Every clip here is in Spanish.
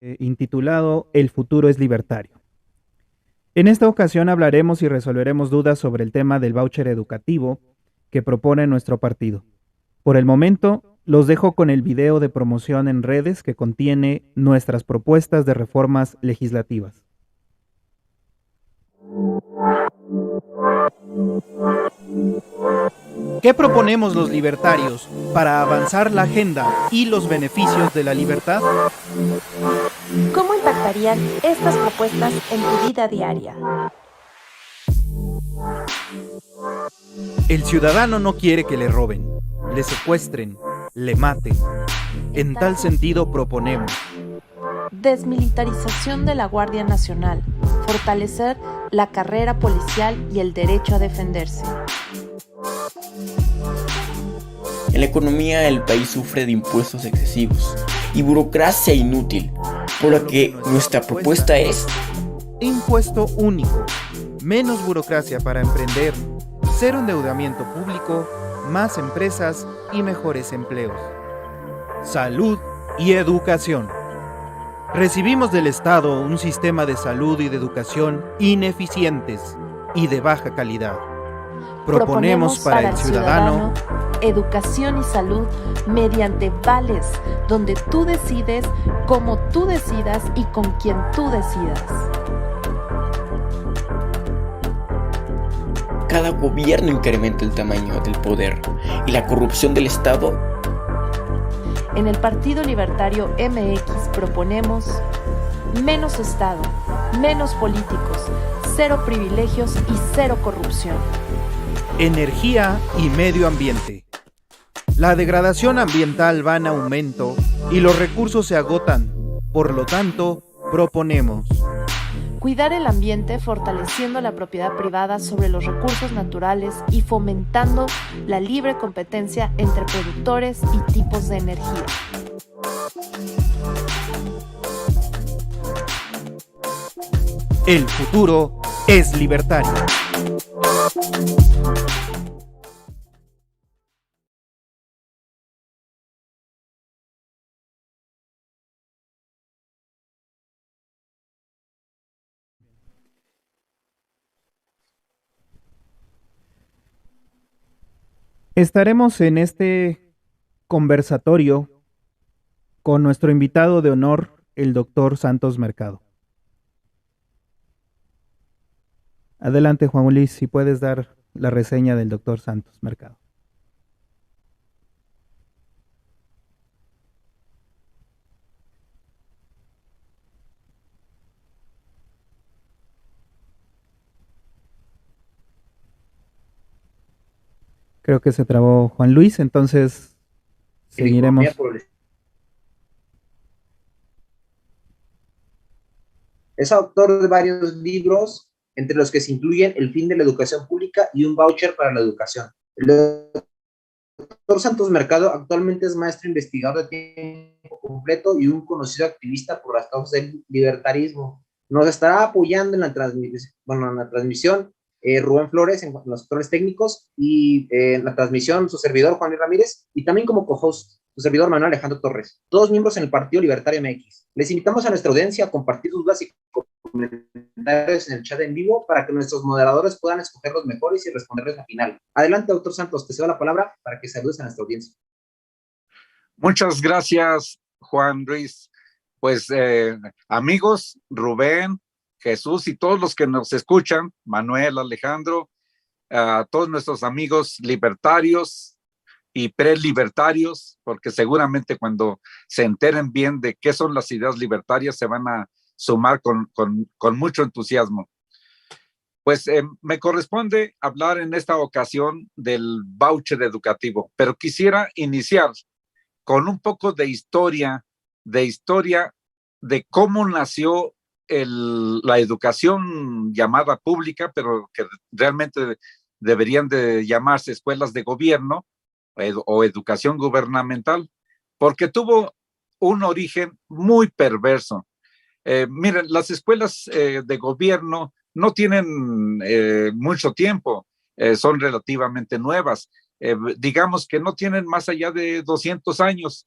Intitulado El futuro es libertario. En esta ocasión hablaremos y resolveremos dudas sobre el tema del voucher educativo que propone nuestro partido. Por el momento, los dejo con el video de promoción en redes que contiene nuestras propuestas de reformas legislativas. ¿Qué proponemos los libertarios para avanzar la agenda y los beneficios de la libertad? ¿Cómo impactarían estas propuestas en tu vida diaria? El ciudadano no quiere que le roben, le secuestren, le maten. En tal sentido proponemos desmilitarización de la Guardia Nacional, fortalecer la carrera policial y el derecho a defenderse. En la economía el país sufre de impuestos excesivos y burocracia inútil, por lo que nuestra propuesta es impuesto único, menos burocracia para emprender, cero endeudamiento público, más empresas y mejores empleos. Salud y educación. Recibimos del Estado un sistema de salud y de educación ineficientes y de baja calidad. Proponemos para el ciudadano educación y salud mediante vales, donde tú decides, cómo tú decidas y con quien tú decidas. Cada gobierno incrementa el tamaño del poder y la corrupción del Estado. En el Partido Libertario MX proponemos menos Estado, menos políticos, cero privilegios y cero corrupción. Energía y medio ambiente. La degradación ambiental va en aumento y los recursos se agotan. Por lo tanto, proponemos cuidar el ambiente fortaleciendo la propiedad privada sobre los recursos naturales y fomentando la libre competencia entre productores y tipos de energía. el futuro es libertario. Estaremos en este conversatorio con nuestro invitado de honor, el doctor Santos Mercado. Adelante, Juan Luis, si puedes dar la reseña del doctor Santos Mercado. Creo que se trabó Juan Luis, entonces seguiremos. Es autor de varios libros, entre los que se incluyen El fin de la educación pública y Un voucher para la educación. El doctor Santos Mercado actualmente es maestro investigador de tiempo completo y un conocido activista por las causas del libertarismo. Nos estará apoyando en la transmisión Rubén Flores en los controles técnicos y en la transmisión su servidor Juan Luis Ramírez y también como co-host su servidor Manuel Alejandro Torres, todos miembros en el Partido Libertario MX. Les invitamos a nuestra audiencia a compartir sus dudas y comentarios en el chat en vivo para que nuestros moderadores puedan escoger los mejores y responderles al final. Adelante, doctor Santos, te cedo la palabra para que saludes a nuestra audiencia. Muchas gracias, Juan Luis. Pues amigos, Rubén, Jesús y todos los que nos escuchan, Manuel, Alejandro, a todos nuestros amigos libertarios y prelibertarios, porque seguramente cuando se enteren bien de qué son las ideas libertarias se van a sumar con mucho entusiasmo. Pues me corresponde hablar en esta ocasión del voucher educativo, pero quisiera iniciar con un poco de historia de cómo nació la educación llamada pública, pero que realmente deberían de llamarse escuelas de gobierno o educación gubernamental, porque tuvo un origen muy perverso. Miren, las escuelas de gobierno no tienen mucho tiempo, son relativamente nuevas, digamos que no tienen más allá de 200 años.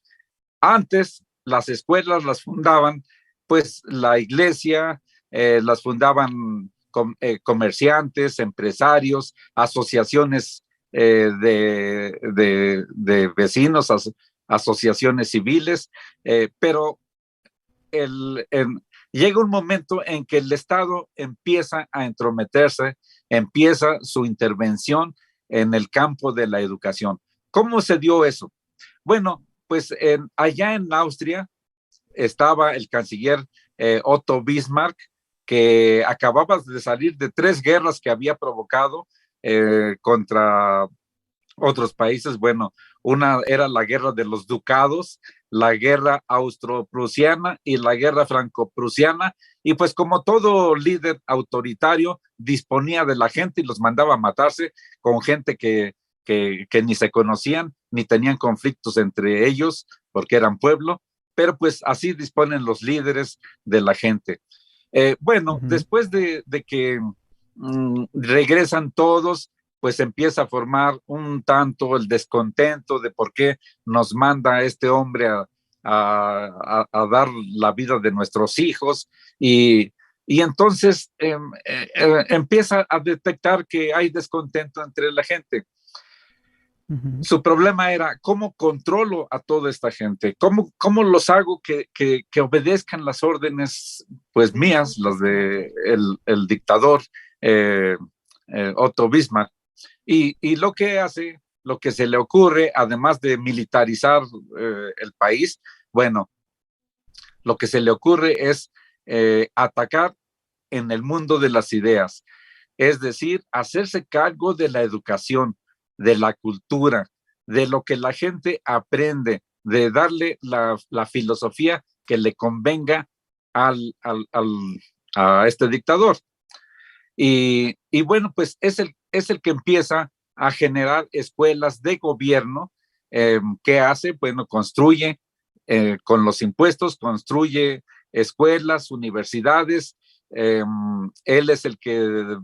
Antes las escuelas las fundaban pues la iglesia, las fundaban comerciantes, empresarios, asociaciones de vecinos, asociaciones civiles, pero llega un momento en que el Estado empieza a entrometerse, empieza su intervención en el campo de la educación. ¿Cómo se dio eso? Bueno, pues allá en Austria estaba el canciller Otto Bismarck, que acababa de salir de 3 guerras que había provocado contra otros países. Bueno, una era la guerra de los ducados, la guerra austro-prusiana y la guerra franco-prusiana, y pues como todo líder autoritario disponía de la gente y los mandaba a matarse con gente que ni se conocían, ni tenían conflictos entre ellos, porque eran pueblo, pero pues así disponen los líderes de la gente. Después de que regresan todos, pues empieza a formar un tanto el descontento de por qué nos manda este hombre a dar la vida de nuestros hijos, y entonces empieza a detectar que hay descontento entre la gente. Su problema era cómo controlo a toda esta gente, cómo los hago que obedezcan las órdenes pues mías, las de el dictador Otto Bismarck. Y lo que hace, lo que se le ocurre, además de militarizar el país, bueno, lo que se le ocurre es atacar en el mundo de las ideas, es decir, hacerse cargo de la educación, de la cultura, de lo que la gente aprende, de darle la filosofía que le convenga a este dictador. Y bueno, pues es el que empieza a generar escuelas de gobierno. ¿Qué hace? Bueno, construye con los impuestos, construye escuelas, universidades. Él es el que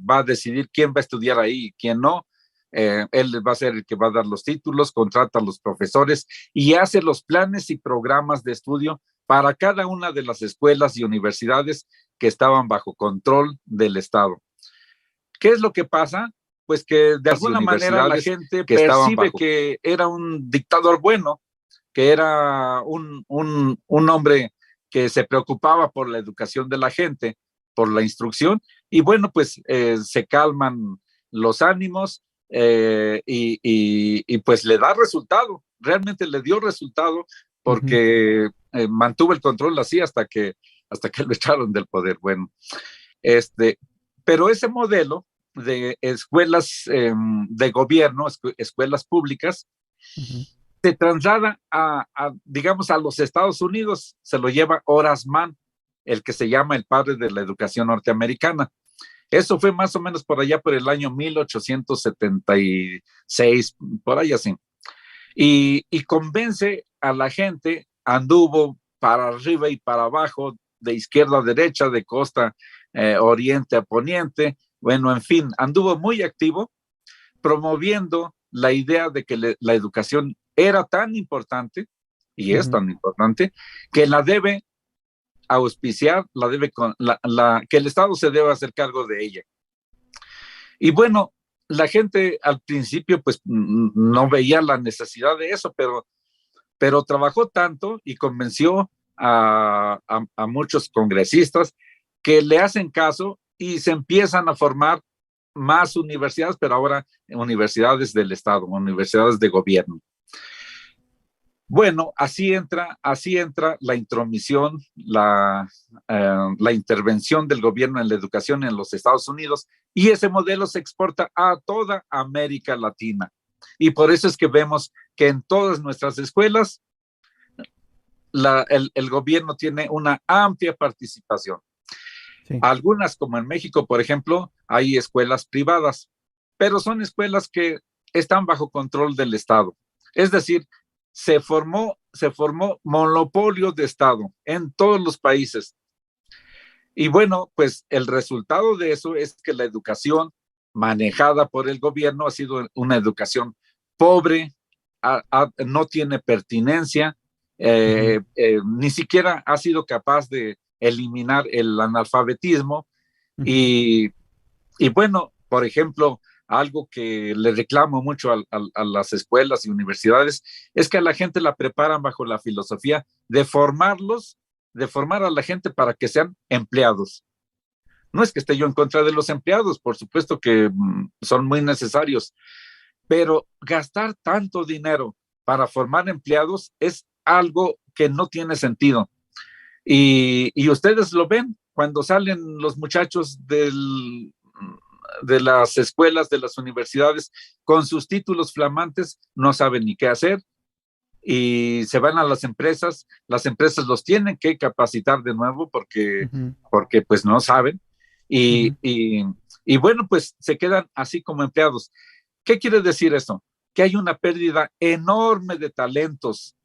va a decidir quién va a estudiar ahí y quién no. Él va a ser el que va a dar los títulos, contrata a los profesores y hace los planes y programas de estudio para cada una de las escuelas y universidades que estaban bajo control del Estado. ¿Qué es lo que pasa? Pues que de alguna manera la gente percibe que era un dictador bueno, que era un hombre que se preocupaba por la educación de la gente, por la instrucción, y bueno, pues se calman los ánimos y pues le da resultado, realmente le dio resultado porque mantuvo el control así hasta que lo echaron del poder. Bueno, pero ese modelo de escuelas de gobierno, escuelas públicas, se traslada digamos, a los Estados Unidos, se lo lleva Horace Mann, el que se llama el padre de la educación norteamericana. Eso fue más o menos por allá por el año 1876, por ahí así. Y convence a la gente, anduvo para arriba y para abajo, de izquierda a derecha, de costa oriente a poniente, bueno, en fin, anduvo muy activo promoviendo la idea de que la educación era tan importante, y es tan importante, que la debe auspiciar, que el Estado se debe hacer cargo de ella. Y bueno, la gente al principio pues no veía la necesidad de eso, pero trabajó tanto y convenció a muchos congresistas que le hacen caso y se empiezan a formar más universidades, pero ahora universidades del Estado, universidades de gobierno. Bueno, así entra la intromisión, la intervención del gobierno en la educación en los Estados Unidos, y ese modelo se exporta a toda América Latina. Y por eso es que vemos que en todas nuestras escuelas el gobierno tiene una amplia participación. Sí. Algunas, como en México, por ejemplo, hay escuelas privadas, pero son escuelas que están bajo control del Estado. Es decir, se formó monopolio de Estado en todos los países. Y bueno, pues el resultado de eso es que la educación manejada por el gobierno ha sido una educación pobre, no tiene pertinencia, ni siquiera ha sido capaz de eliminar el analfabetismo. Y bueno, por ejemplo, algo que le reclamo mucho a las escuelas y universidades es que a la gente la preparan bajo la filosofía de formar a la gente para que sean empleados. No es que esté yo en contra de los empleados, por supuesto que son muy necesarios, pero gastar tanto dinero para formar empleados es algo que no tiene sentido. Y ustedes lo ven cuando salen los muchachos de las escuelas, de las universidades, con sus títulos flamantes, no saben ni qué hacer y se van a las empresas los tienen que capacitar de nuevo porque pues no saben y bueno, pues se quedan así como empleados. ¿Qué quiere decir esto? Que hay una pérdida enorme de talentos.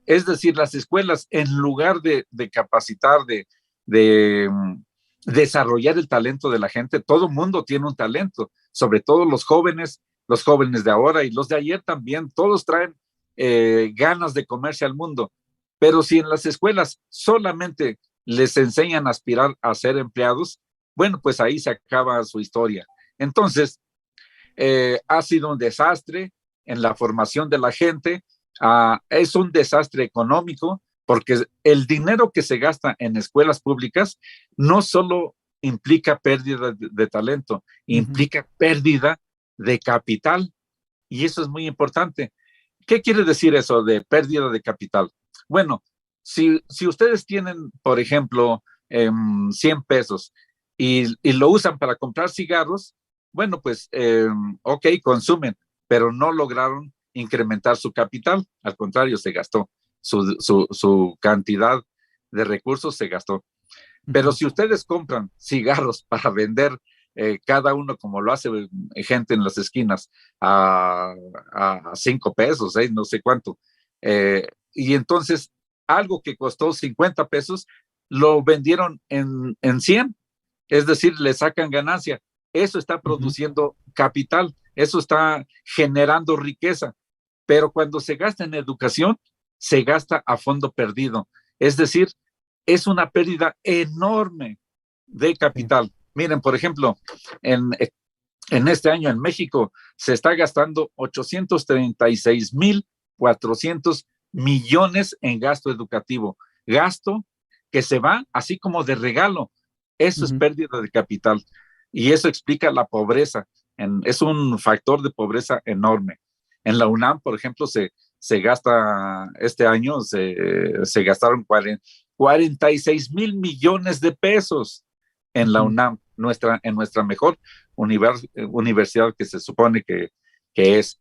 Es decir, las escuelas, en lugar de capacitar, de desarrollar el talento de la gente, todo mundo tiene un talento, sobre todo los jóvenes de ahora y los de ayer también, todos traen ganas de comerse al mundo. Pero si en las escuelas solamente les enseñan a aspirar a ser empleados, bueno, pues ahí se acaba su historia. Entonces, ha sido un desastre en la formación de la gente. Es un desastre económico porque el dinero que se gasta en escuelas públicas no solo implica pérdida de talento, implica pérdida de capital, y eso es muy importante. ¿Qué quiere decir eso de pérdida de capital? Bueno, si ustedes tienen, por ejemplo, 100 pesos y lo usan para comprar cigarros, bueno, pues, ok, consumen, pero no lograron incrementar su capital, al contrario, se gastó su cantidad de recursos, se gastó. Pero si ustedes compran cigarros para vender cada uno, como lo hace gente en las esquinas, a 5 pesos, no sé cuánto, y entonces algo que costó 50 pesos, lo vendieron en 100, es decir, le sacan ganancia. Eso está produciendo capital, eso está generando riqueza, pero cuando se gasta en educación, se gasta a fondo perdido, es decir, es una pérdida enorme de capital. Sí. Miren, por ejemplo, en este año en México se está gastando 836,400 millones en gasto educativo. Gasto que se va así como de regalo. Eso es pérdida de capital. Y eso explica la pobreza. Es un factor de pobreza enorme. En la UNAM, por ejemplo, se gasta, este año se gastaron 46,000 millones de pesos en la UNAM, en nuestra mejor universidad que se supone que es.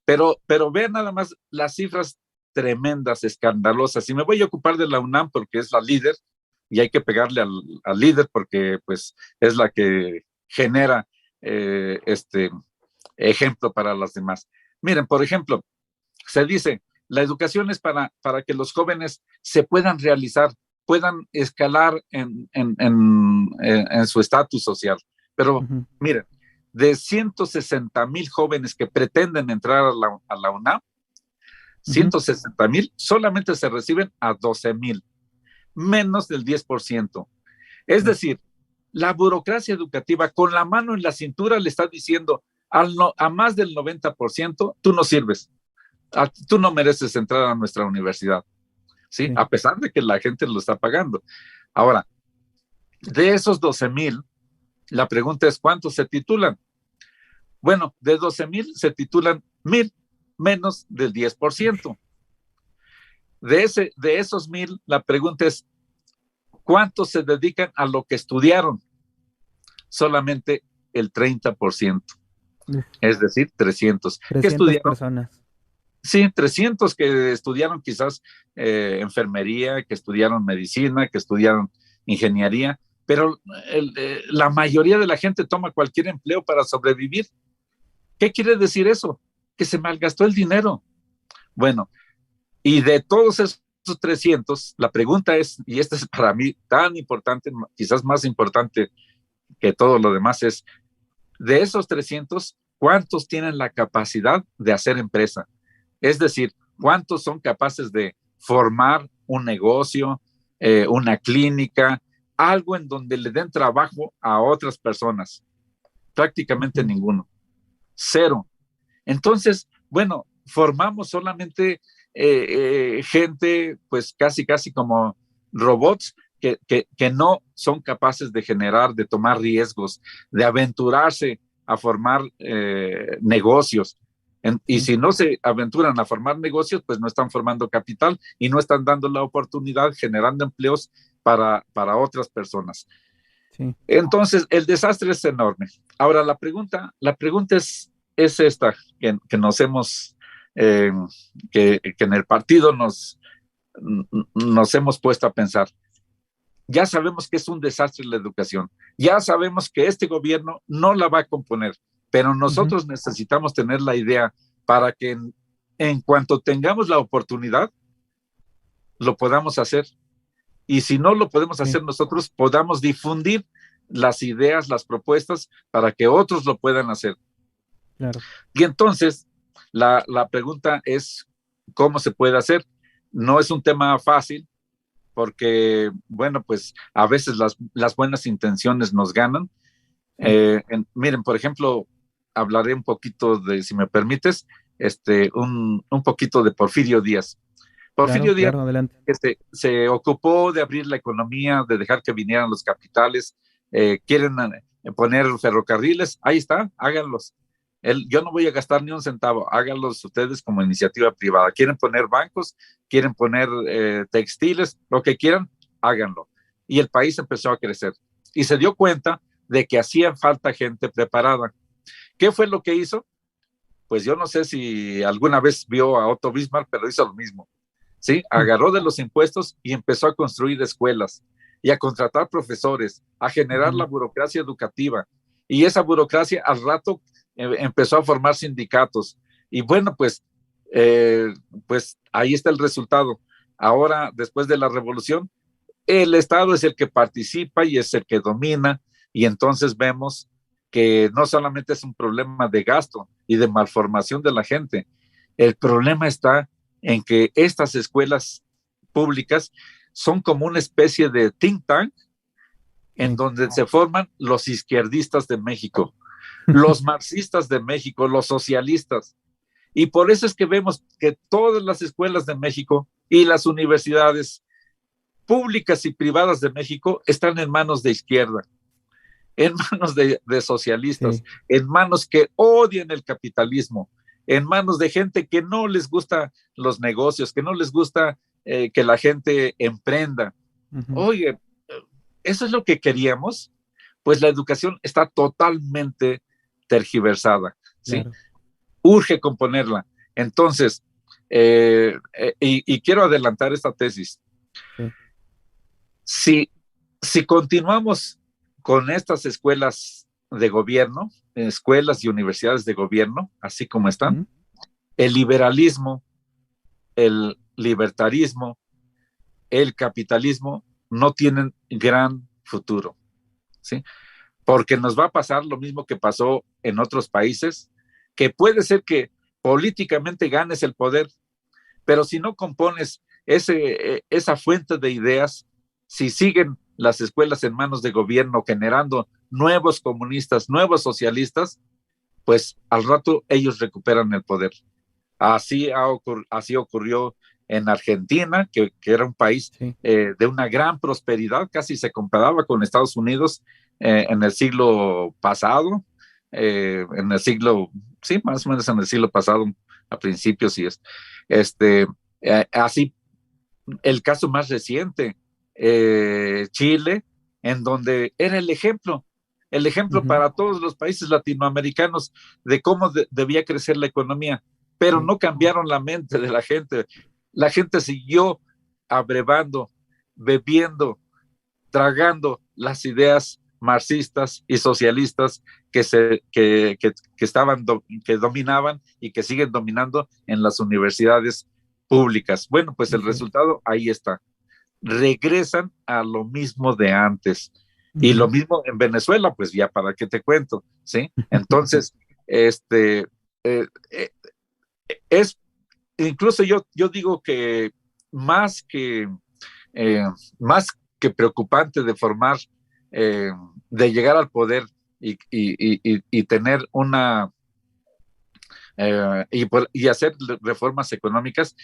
Pero vean nada más las cifras tremendas, escandalosas. Y me voy a ocupar de la UNAM porque es la líder y hay que pegarle al líder porque pues es la que genera este ejemplo para las demás. Miren, por ejemplo, se dice, la educación es para que los jóvenes se puedan realizar, puedan escalar en su estatus social. Pero miren, de 160,000 jóvenes que pretenden entrar a la UNAM, 160,000 solamente se reciben a 12,000, menos del 10%. Es decir, la burocracia educativa con la mano en la cintura le está diciendo a más del 90%, tú no sirves. Tú no mereces entrar a nuestra universidad, ¿sí? A pesar de que la gente lo está pagando. Ahora, de esos 12,000, la pregunta es, ¿cuántos se titulan? Bueno, de 12,000 se titulan 1,000, menos del 10%. De esos 1,000, la pregunta es, ¿cuántos se dedican a lo que estudiaron? Solamente el 30%. Es decir, 300. 300 ¿Qué estudiaron? personas. Sí, 300 que estudiaron quizás enfermería, que estudiaron medicina, que estudiaron ingeniería, pero la mayoría de la gente toma cualquier empleo para sobrevivir. ¿Qué quiere decir eso? Que se malgastó el dinero. Bueno, y de todos esos 300, la pregunta es, y esta es para mí tan importante, quizás más importante que todo lo demás, es, de esos 300, ¿cuántos tienen la capacidad de hacer empresa? Es decir, ¿cuántos son capaces de formar un negocio, una clínica, algo en donde le den trabajo a otras personas? Prácticamente ninguno. 0. Entonces, bueno, formamos solamente gente, pues casi como robots que no son capaces de generar, de tomar riesgos, de aventurarse a formar negocios. Y si no se aventuran a formar negocios, pues no están formando capital y no están dando la oportunidad, generando empleos para otras personas. Sí. Entonces, el desastre es enorme. Ahora, la pregunta es esta, que nos hemos, que en el partido nos hemos puesto a pensar. Ya sabemos que es un desastre la educación. Ya sabemos que este gobierno no la va a componer. Pero nosotros necesitamos tener la idea para que en cuanto tengamos la oportunidad, lo podamos hacer. Y si no lo podemos hacer nosotros, podamos difundir las ideas, las propuestas, para que otros lo puedan hacer. Claro. Y entonces, la pregunta es, ¿cómo se puede hacer? No es un tema fácil, porque, bueno, pues a veces las buenas intenciones nos ganan. Miren, por ejemplo, hablaré un poquito de, si me permites, un poquito de Porfirio Díaz. Porfirio Díaz se ocupó de abrir la economía, de dejar que vinieran los capitales, quieren poner ferrocarriles, ahí está, háganlos. Yo no voy a gastar ni un centavo, háganlos ustedes como iniciativa privada. Quieren poner bancos, quieren poner textiles, lo que quieran, háganlo. Y el país empezó a crecer. Y se dio cuenta de que hacía falta gente preparada. ¿Qué fue lo que hizo? pues yo no sé si alguna vez vio a Otto Bismarck, pero hizo lo mismo, ¿sí? Agarró de los impuestos y empezó a construir escuelas y a contratar profesores, a generar la burocracia educativa. Y esa burocracia al rato empezó a formar sindicatos. Y bueno, pues ahí está el resultado. Ahora, después de la revolución, el Estado es el que participa y es el que domina, y entonces vemos que no solamente es un problema de gasto y de malformación de la gente, el problema está en que estas escuelas públicas son como una especie de think tank en donde se forman los izquierdistas de México, los marxistas de México, los socialistas. Y por eso es que vemos que todas las escuelas de México y las universidades públicas y privadas de México están en manos de izquierda, en manos de socialistas, en manos que odian el capitalismo, en manos de gente que no les gusta los negocios, que no les gusta que la gente emprenda. Oye, ¿eso es lo que queríamos? Pues la educación está totalmente tergiversada, ¿sí? Claro. Urge componerla. Entonces, y quiero adelantar esta tesis. Si continuamos con estas escuelas de gobierno, escuelas y universidades de gobierno, así como están, el liberalismo, el libertarismo, el capitalismo no tienen gran futuro, ¿sí? Porque nos va a pasar lo mismo que pasó en otros países, que puede ser que políticamente ganes el poder, pero si no compones esa fuente de ideas, si siguen las escuelas en manos de gobierno generando nuevos comunistas, nuevos socialistas, pues al rato ellos recuperan el poder. Así ocurrió en Argentina, que era un país de una gran prosperidad, casi se comparaba con Estados Unidos en el siglo pasado, más o menos en el siglo pasado, a principios, sí es. Así, el caso más reciente, Chile, en donde era el ejemplo para todos los países latinoamericanos de cómo debía crecer la economía, pero no cambiaron la mente de la gente. La gente siguió abrevando, bebiendo, tragando las ideas marxistas y socialistas que dominaban y que siguen dominando en las universidades públicas. Bueno, pues el resultado ahí está. Regresan a lo mismo de antes. Y lo mismo en Venezuela, pues ya para qué te cuento, ¿sí? Entonces, incluso yo digo que más que preocupante de formar, de llegar al poder y tener y hacer reformas económicas,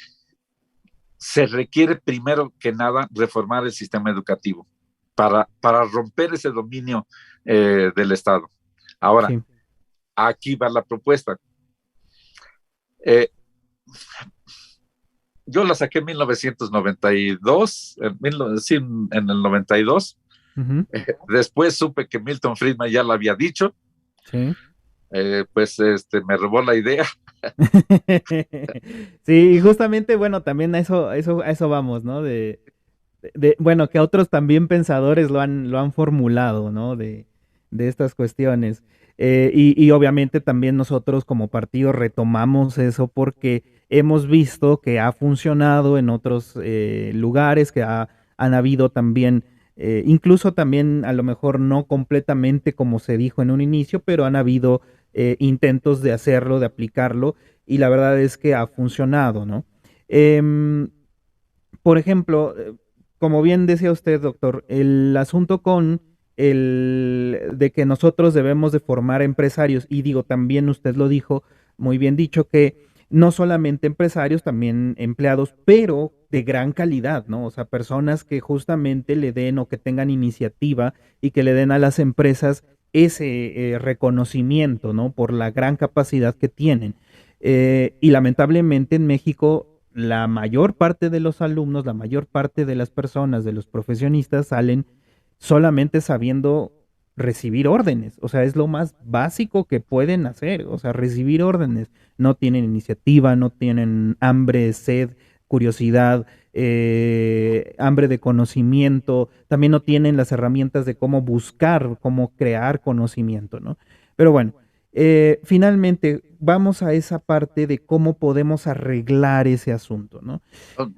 se requiere primero que nada reformar el sistema educativo para romper ese dominio del Estado. Ahora, aquí va la propuesta. Yo la saqué en 1992, en el 92. Después supe que Milton Friedman ya lo había dicho. Pues me robó la idea. Sí, y justamente, bueno, también a eso vamos, ¿no? Bueno, que otros también pensadores lo han formulado, ¿no? De estas cuestiones. Y obviamente también nosotros como partido retomamos eso porque hemos visto que ha funcionado en otros lugares, que han habido también, incluso también a lo mejor no completamente como se dijo en un inicio, pero han habido intentos de hacerlo, de aplicarlo, y la verdad es que ha funcionado, ¿no? Por ejemplo, como bien decía usted, doctor, el asunto con de que nosotros debemos de formar empresarios, y digo, también usted lo dijo, muy bien dicho, que no solamente empresarios, también empleados, pero de gran calidad, ¿no? O sea, personas que justamente le den o que tengan iniciativa y que le den a las empresas ese reconocimiento, ¿no? Por la gran capacidad que tienen. Y lamentablemente en México la mayor parte de los alumnos, la mayor parte de las personas, de los profesionistas, salen solamente sabiendo recibir órdenes, o sea, es lo más básico que pueden hacer, o sea, recibir órdenes. No tienen iniciativa, no tienen hambre, sed, curiosidad, hambre de conocimiento, también no tienen las herramientas de cómo buscar, cómo crear conocimiento, ¿no? Pero bueno, finalmente vamos a esa parte de cómo podemos arreglar ese asunto, ¿no? Ok.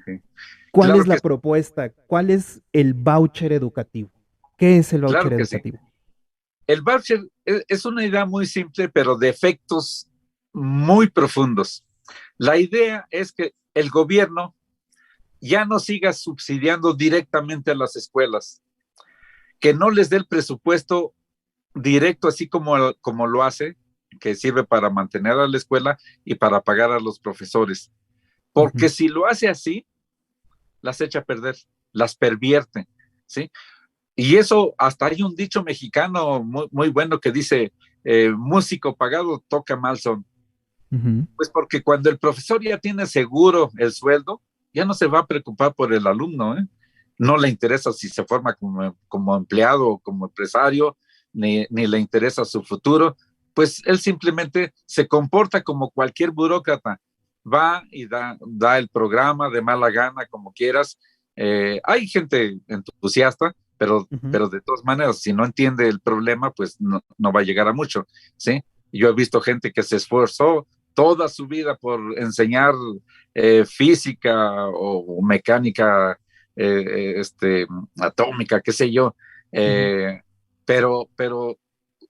¿Cuál Claro es que, la propuesta? ¿Cuál es el voucher educativo? ¿Qué es el voucher claro que sí. educativo? El voucher es una idea muy simple, pero de efectos muy profundos. La idea es que el gobierno ya no siga subsidiando directamente a las escuelas, que no les dé el presupuesto directo, así como lo hace, que sirve para mantener a la escuela y para pagar a los profesores. Porque Ujú, si lo hace así, las echa a perder, las pervierte, ¿sí? Y eso, hasta hay un dicho mexicano muy bueno que dice, músico pagado toca mal son. ujú, Pues porque cuando el profesor ya tiene seguro el sueldo, ya no se va a preocupar por el alumno, ¿eh? No le interesa si se forma como empleado o como empresario, ni le interesa su futuro, pues él simplemente se comporta como cualquier burócrata, va y da el programa de mala gana, como quieras. Hay gente entusiasta, ujú. pero de todas maneras, si no entiende el problema, pues no va a llegar a mucho, ¿sí? Yo he visto gente que se esforzó toda su vida por enseñar física o mecánica atómica, qué sé yo, Ujú. eh, pero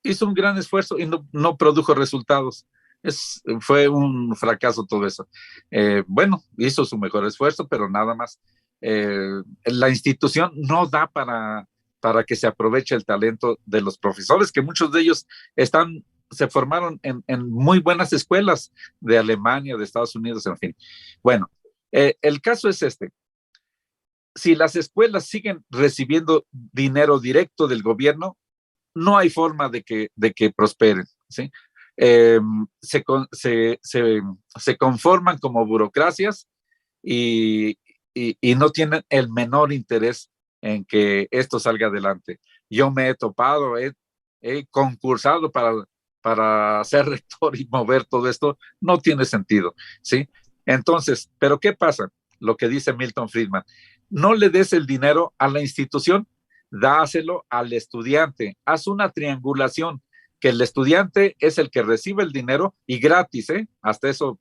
hizo un gran esfuerzo y no produjo resultados. Fue un fracaso todo eso. Bueno, hizo su mejor esfuerzo, pero nada más. La institución no da para que se aproveche el talento de los profesores, que muchos de ellos se formaron en muy buenas escuelas de Alemania, de Estados Unidos, en fin. Bueno, el caso es este. Si las escuelas siguen recibiendo dinero directo del gobierno, no hay forma de que prosperen, ¿sí? Eh, se conforman como burocracias y, y no tienen el menor interés en que esto salga adelante. Yo me he topado, he concursado para ser rector y mover todo esto, no tiene sentido, ¿sí? Entonces, ¿pero qué pasa? Lo que dice Milton Friedman, no le des el dinero a la institución, dáselo al estudiante, haz una triangulación, que el estudiante es el que recibe el dinero y gratis, hasta eso,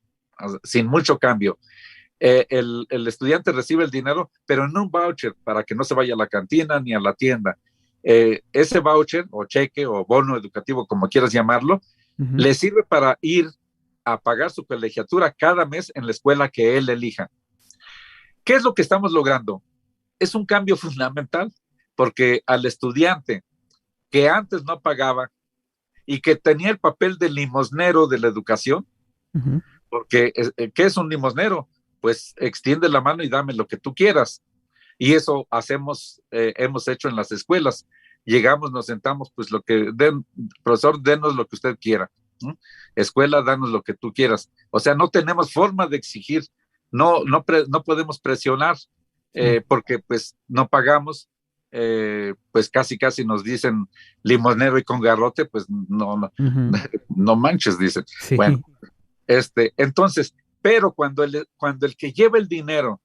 sin mucho cambio. El estudiante recibe el dinero, pero en un voucher para que no se vaya a la cantina ni a la tienda. Ese voucher o cheque o bono educativo, como quieras llamarlo, Ujú. le sirve para ir a pagar su colegiatura cada mes en la escuela que él elija. ¿Qué es lo que estamos logrando? Es un cambio fundamental, porque al estudiante que antes no pagaba y que tenía el papel de limosnero de la educación, Ujú. porque ¿qué es un limosnero? Pues extiende la mano y dame lo que tú quieras. Y eso hemos hecho en las escuelas. Llegamos, nos sentamos, pues lo que den, profesor, denos lo que usted quiera. ¿No? Escuela, danos lo que tú quieras. O sea, no tenemos forma de exigir, no podemos presionar, Sí. porque pues no pagamos, pues casi nos dicen limonero y con garrote, pues Ujú. no manches, dicen. Bueno, Sí. entonces, pero cuando el que lleva el dinero,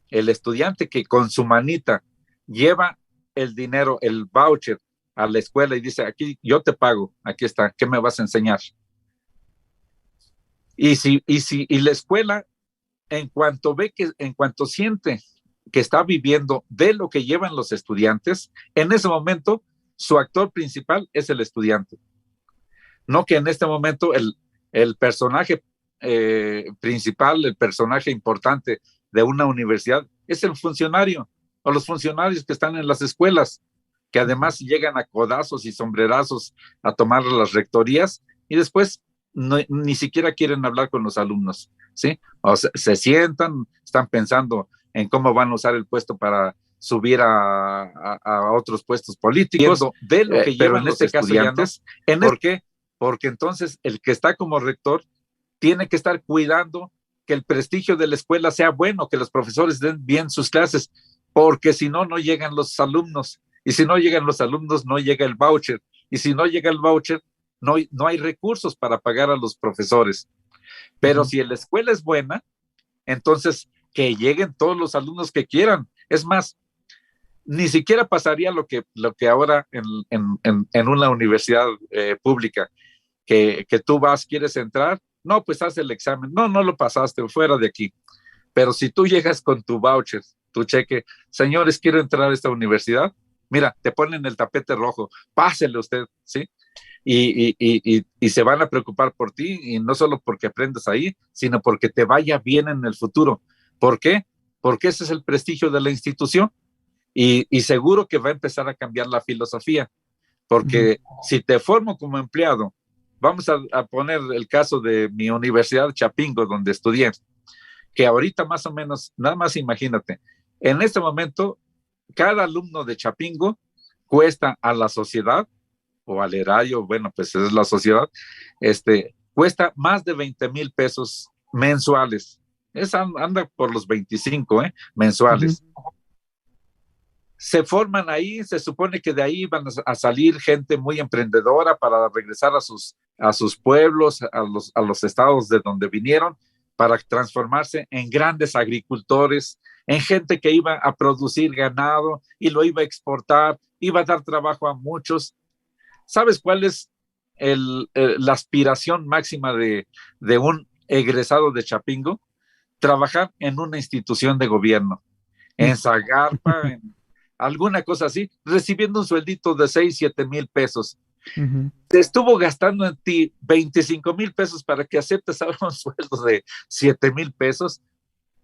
el estudiante que con su manita lleva el dinero, el voucher a la escuela y dice, aquí yo te pago, aquí está, ¿qué me vas a enseñar? Y la escuela, en cuanto siente que está viviendo de lo que llevan los estudiantes, en ese momento su actor principal es el estudiante. No que en este momento el personaje principal, el personaje importante de una universidad es el funcionario o los funcionarios que están en las escuelas, que Ujú. además llegan a codazos y sombrerazos a tomar las rectorías y después ni siquiera quieren hablar con los alumnos, ¿sí? O sea, se sientan, están pensando en cómo van a usar el puesto para subir a otros puestos políticos, de lo que pero llevan en los este caso ya no. estudiantes. ¿Por qué? Porque entonces el que está como rector tiene que estar cuidando que el prestigio de la escuela sea bueno, que los profesores den bien sus clases, porque si no, no llegan los alumnos. Y si no llegan los alumnos, no llega el voucher. Y si no llega el voucher, no hay recursos para pagar a los profesores. Pero si la escuela es buena, entonces que lleguen todos los alumnos que quieran. Es más, ni siquiera pasaría lo que ahora en una universidad pública, que tú quieres entrar, no, pues haz el examen, no lo pasaste, fuera de aquí. Pero si tú llegas con tu voucher, tu cheque, señores, quiero entrar a esta universidad, mira, te ponen el tapete rojo, pásele usted, ¿sí? Y se van a preocupar por ti, y no solo porque aprendas ahí, sino porque te vaya bien en el futuro. ¿Por qué? Porque ese es el prestigio de la institución, y seguro que va a empezar a cambiar la filosofía, porque si te formo como empleado, vamos a poner el caso de mi universidad Chapingo, donde estudié, que ahorita más o menos, nada más imagínate, en este momento, cada alumno de Chapingo cuesta a la sociedad, o al erario, bueno, pues es la sociedad, cuesta más de 20,000 pesos mensuales. Anda por los 25, mensuales. Se forman ahí, se supone que de ahí van a salir gente muy emprendedora para regresar a sus pueblos, a los estados de donde vinieron, para transformarse en grandes agricultores, en gente que iba a producir ganado y lo iba a exportar, iba a dar trabajo a muchos. ¿Sabes cuál es la aspiración máxima de un egresado de Chapingo? Trabajar en una institución de gobierno, en Zagarpa, en alguna cosa así, recibiendo un sueldito de 6,000-7,000 pesos. Te estuvo gastando en ti 25,000 pesos para que aceptes ahora un sueldo de 7,000 pesos.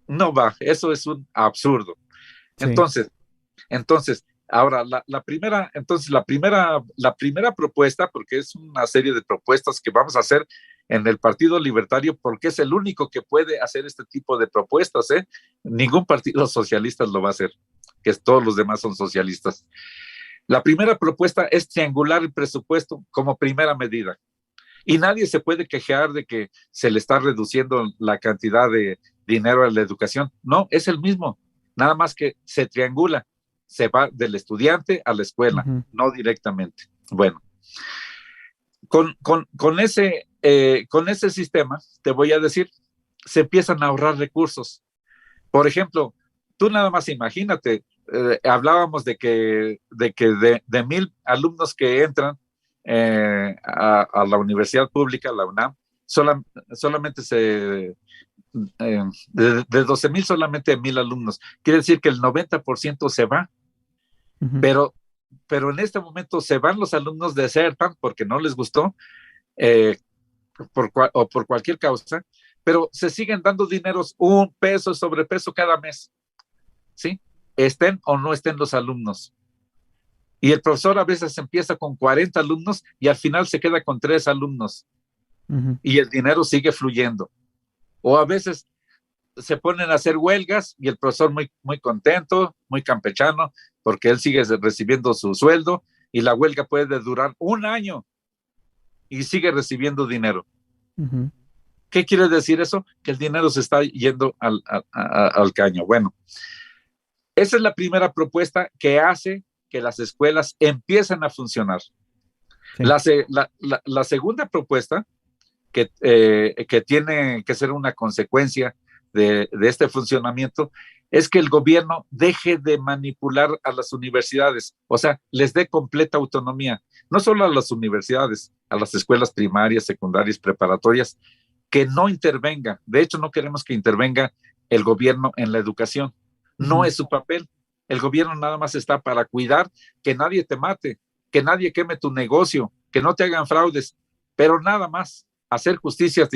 No va, eso es un absurdo. Sí. Entonces, ahora la primera propuesta, porque es una serie de propuestas que vamos a hacer en el Partido Libertario, porque es el único que puede hacer este tipo de propuestas, ningún partido socialista lo va a hacer, que todos los demás son socialistas. La primera propuesta es triangular el presupuesto como primera medida. Y nadie se puede quejar de que se le está reduciendo la cantidad de dinero a la educación. No, es el mismo, nada más que se triangula, se va del estudiante a la escuela, no directamente. Bueno, con ese sistema, te voy a decir, se empiezan a ahorrar recursos. Por ejemplo, tú nada más imagínate, hablábamos de que de 1,000 alumnos que entran a la universidad pública, la UNAM, solamente de 12,000, solamente 1,000 alumnos. Quiere decir que el 90% se va. Pero en este momento se van los alumnos, desertan porque no les gustó, por cualquier causa, pero se siguen dando dineros, 1 peso sobre peso cada mes, ¿sí? Estén o no estén los alumnos. Y el profesor a veces empieza con 40 alumnos y al final se queda con 3 alumnos. Y el dinero sigue fluyendo. O a veces se ponen a hacer huelgas y el profesor muy, muy contento, muy campechano, porque él sigue recibiendo su sueldo, y la huelga puede durar 1 año y sigue recibiendo dinero. ¿Qué quiere decir eso? Que el dinero se está yendo al caño. Bueno, esa es la primera propuesta que hace que las escuelas empiecen a funcionar. Sí. La segunda propuesta, que tiene que ser una consecuencia de este funcionamiento, es que el gobierno deje de manipular a las universidades, o sea, les dé completa autonomía, no solo a las universidades, a las escuelas primarias, secundarias, preparatorias, que no intervenga. De hecho, no queremos que intervenga el gobierno en la educación. No es su papel. El gobierno nada más está para cuidar que nadie te mate, que nadie queme tu negocio, que no te hagan fraudes, pero nada más. Hacer justicia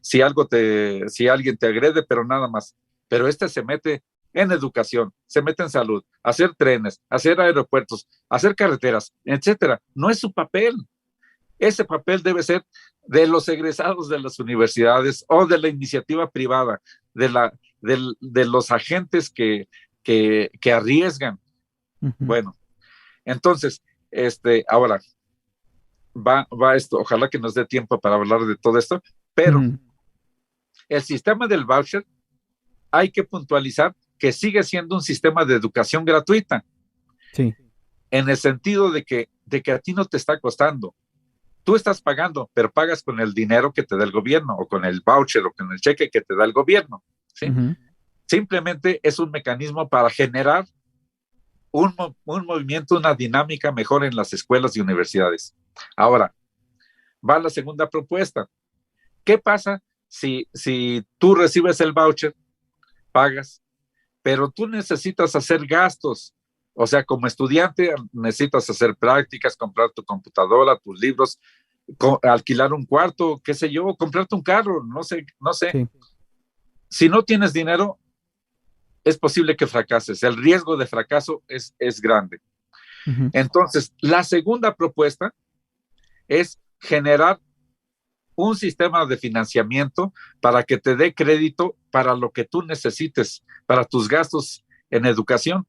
si alguien te agrede, pero nada más. Pero se mete en educación, se mete en salud, hacer trenes, hacer aeropuertos, hacer carreteras, etcétera. No es su papel. Ese papel debe ser de los egresados de las universidades o de la iniciativa privada, de los agentes que arriesgan. Bueno, entonces, ahora va esto, ojalá que nos dé tiempo para hablar de todo esto, pero el sistema del voucher, hay que puntualizar que sigue siendo un sistema de educación gratuita. Sí. en el sentido de que a ti no te está costando. Tú estás pagando, pero pagas con el dinero que te da el gobierno, o con el voucher, o con el cheque que te da el gobierno, ¿sí? Simplemente es un mecanismo para generar un movimiento, una dinámica mejor en las escuelas y universidades. Ahora, va la segunda propuesta. ¿Qué pasa si tú recibes el voucher, pagas, pero tú necesitas hacer gastos? O sea, como estudiante necesitas hacer prácticas, comprar tu computadora, tus libros, alquilar un cuarto, qué sé yo, comprarte un carro, no sé. Sí. Si no tienes dinero, es posible que fracases. El riesgo de fracaso es grande. Entonces, la segunda propuesta es generar un sistema de financiamiento para que te dé crédito para lo que tú necesites, para tus gastos en educación.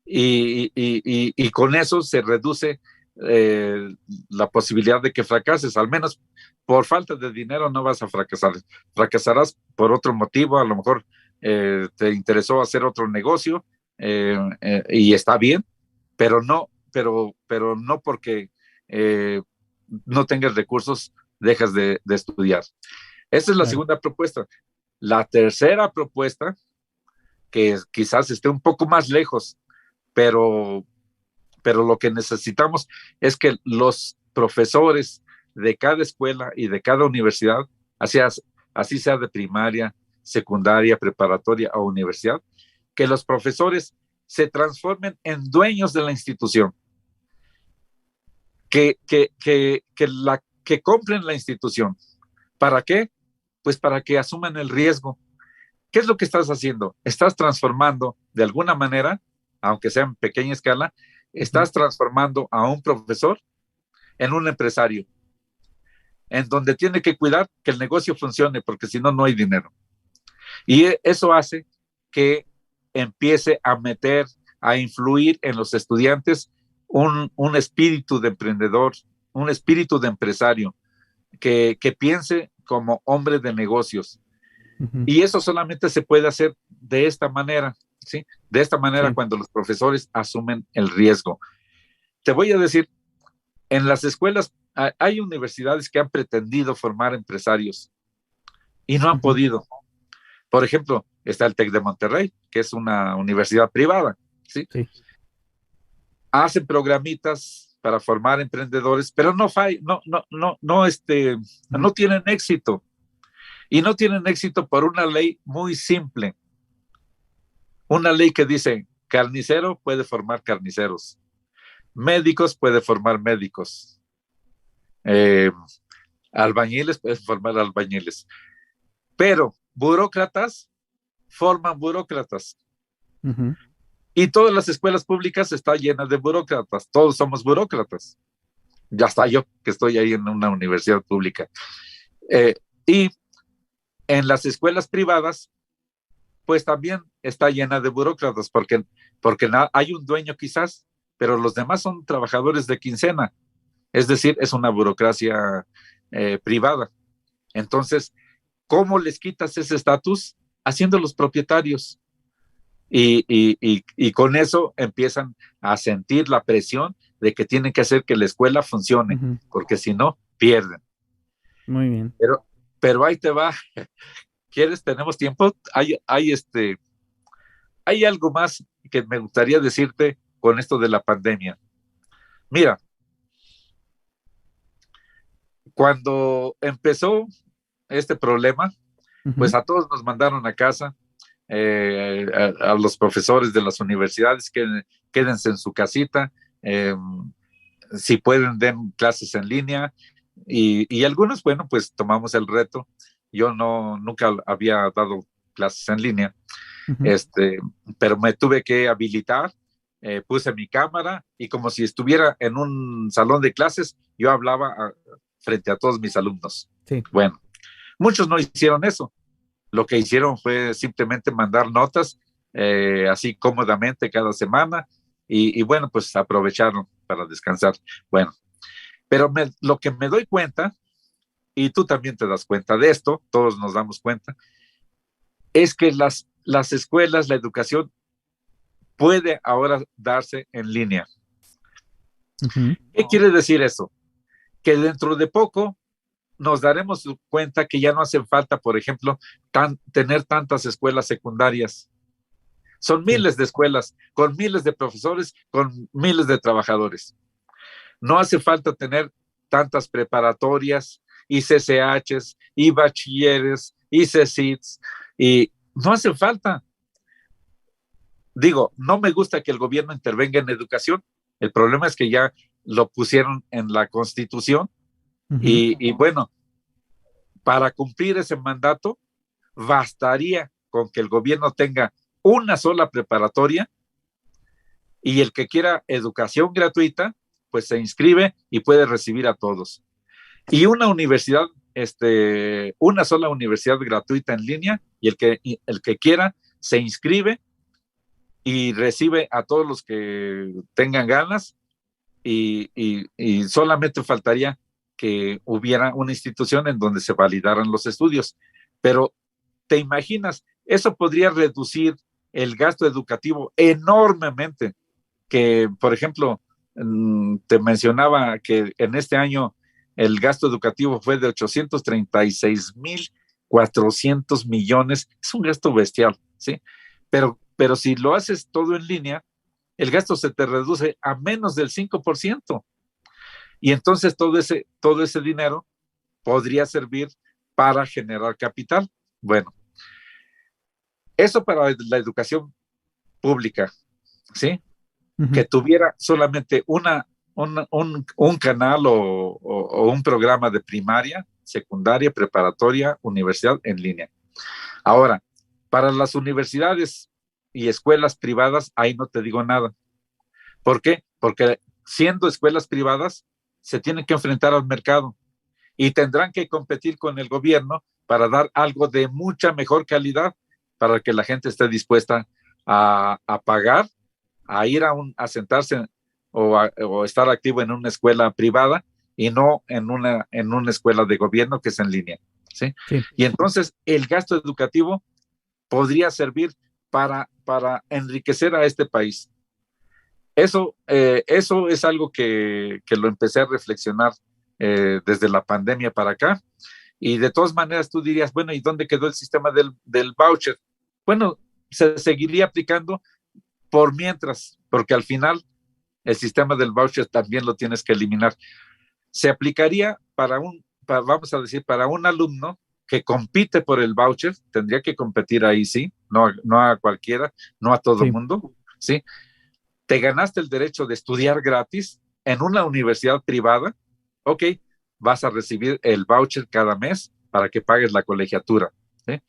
Y con eso se reduce la posibilidad de que fracases. Al menos por falta de dinero no vas a fracasar. Fracasarás por otro motivo. A lo mejor te interesó hacer otro negocio y está bien, pero no porque no tengas recursos dejas de estudiar. Esa es la segunda propuesta. La tercera propuesta, que quizás esté un poco más lejos, pero lo que necesitamos es que los profesores de cada escuela y de cada universidad, así sea de primaria, secundaria, preparatoria o universidad, que los profesores se transformen en dueños de la institución, que compren la institución. ¿Para qué? Pues para que asuman el riesgo. ¿Qué es lo que estás haciendo? Estás transformando de alguna manera, aunque sea en pequeña escala, estás transformando a un profesor en un empresario, en donde tiene que cuidar que el negocio funcione, porque si no, no hay dinero. Y eso hace que empiece a influir en los estudiantes un espíritu de emprendedor, un espíritu de empresario, que piense como hombre de negocios. Y eso solamente se puede hacer de esta manera, ¿sí? De esta manera, sí, cuando los profesores asumen el riesgo. Te voy a decir, en las escuelas hay universidades que han pretendido formar empresarios y no han podido. Por ejemplo, está el TEC de Monterrey, que es una universidad privada, ¿sí? Sí. Hacen programitas para formar emprendedores, pero no tienen éxito. Y no tienen éxito por una ley muy simple. Una ley que dice, carnicero puede formar carniceros, médicos puede formar médicos, albañiles pueden formar albañiles, pero burócratas forman burócratas. Y todas las escuelas públicas están llenas de burócratas, todos somos burócratas. Ya está yo, que estoy ahí en una universidad pública. Y en las escuelas privadas, pues también está llena de burócratas, porque hay un dueño quizás, pero los demás son trabajadores de quincena. Es decir, es una burocracia privada. Entonces, ¿cómo les quitas ese estatus? Haciéndolos propietarios. Y con eso empiezan a sentir la presión de que tienen que hacer que la escuela funcione, porque si no, pierden. Muy bien. Pero ahí te va. ¿Quieres? ¿Tenemos tiempo? Hay algo más que me gustaría decirte con esto de la pandemia. Mira, cuando empezó este problema, pues a todos nos mandaron a casa, a los profesores de las universidades, quédense en su casita, si pueden den clases en línea, y algunos, bueno, pues tomamos el reto. Yo nunca había dado clases en línea, pero me tuve que habilitar, puse mi cámara y como si estuviera en un salón de clases, yo hablaba frente a todos mis alumnos. Sí. Bueno, muchos no hicieron eso. Lo que hicieron fue simplemente mandar notas así cómodamente cada semana y bueno, pues aprovecharon para descansar. Bueno, pero lo que me doy cuenta, y tú también te das cuenta de esto, todos nos damos cuenta, es que las escuelas, la educación puede ahora darse en línea, Ujú. ¿Qué quiere decir eso? Que dentro de poco nos daremos cuenta que ya no hace falta, por ejemplo, tener tantas escuelas secundarias. Son Sí. miles de escuelas, con miles de profesores, con miles de trabajadores. No hace falta tener tantas preparatorias y CCHs y bachilleres y CECITs y no hace falta. Digo, no me gusta que el gobierno intervenga en educación. El problema es que ya lo pusieron en la Constitución Ujú. y bueno, para cumplir ese mandato bastaría con que el gobierno tenga una sola preparatoria y el que quiera educación gratuita, pues se inscribe y puede recibir a todos. Y una universidad, una sola universidad gratuita en línea y el que quiera se inscribe y recibe a todos los que tengan ganas y solamente faltaría que hubiera una institución en donde se validaran los estudios. Pero te imaginas, eso podría reducir el gasto educativo enormemente, que por ejemplo, te mencionaba que en este año el gasto educativo fue de 836,400 millones, es un gasto bestial, ¿sí? Pero si lo haces todo en línea, el gasto se te reduce a menos del 5%. Y entonces todo ese dinero podría servir para generar capital. Bueno, eso para la educación pública, ¿sí? Ujú. Que tuviera solamente un canal o un programa de primaria, secundaria, preparatoria, universidad en línea. Ahora, para las universidades y escuelas privadas, ahí no te digo nada. ¿Por qué? Porque siendo escuelas privadas, se tienen que enfrentar al mercado y tendrán que competir con el gobierno para dar algo de mucha mejor calidad para que la gente esté dispuesta a pagar, a ir a sentarse o estar activo en una escuela privada y no en una escuela de gobierno que es en línea. ¿Sí? Sí. Y entonces el gasto educativo podría servir para enriquecer a este país. Eso es algo que lo empecé a reflexionar desde la pandemia para acá. Y de todas maneras tú dirías, bueno, ¿y dónde quedó el sistema del voucher? Bueno, se seguiría aplicando por mientras, porque al final el sistema del voucher también lo tienes que eliminar. Se aplicaría vamos a decir, para un alumno que compite por el voucher, tendría que competir ahí, sí, no a cualquiera, no a todo el Sí. mundo, sí. Te ganaste el derecho de estudiar gratis en una universidad privada, ok, vas a recibir el voucher cada mes para que pagues la colegiatura, ¿sí?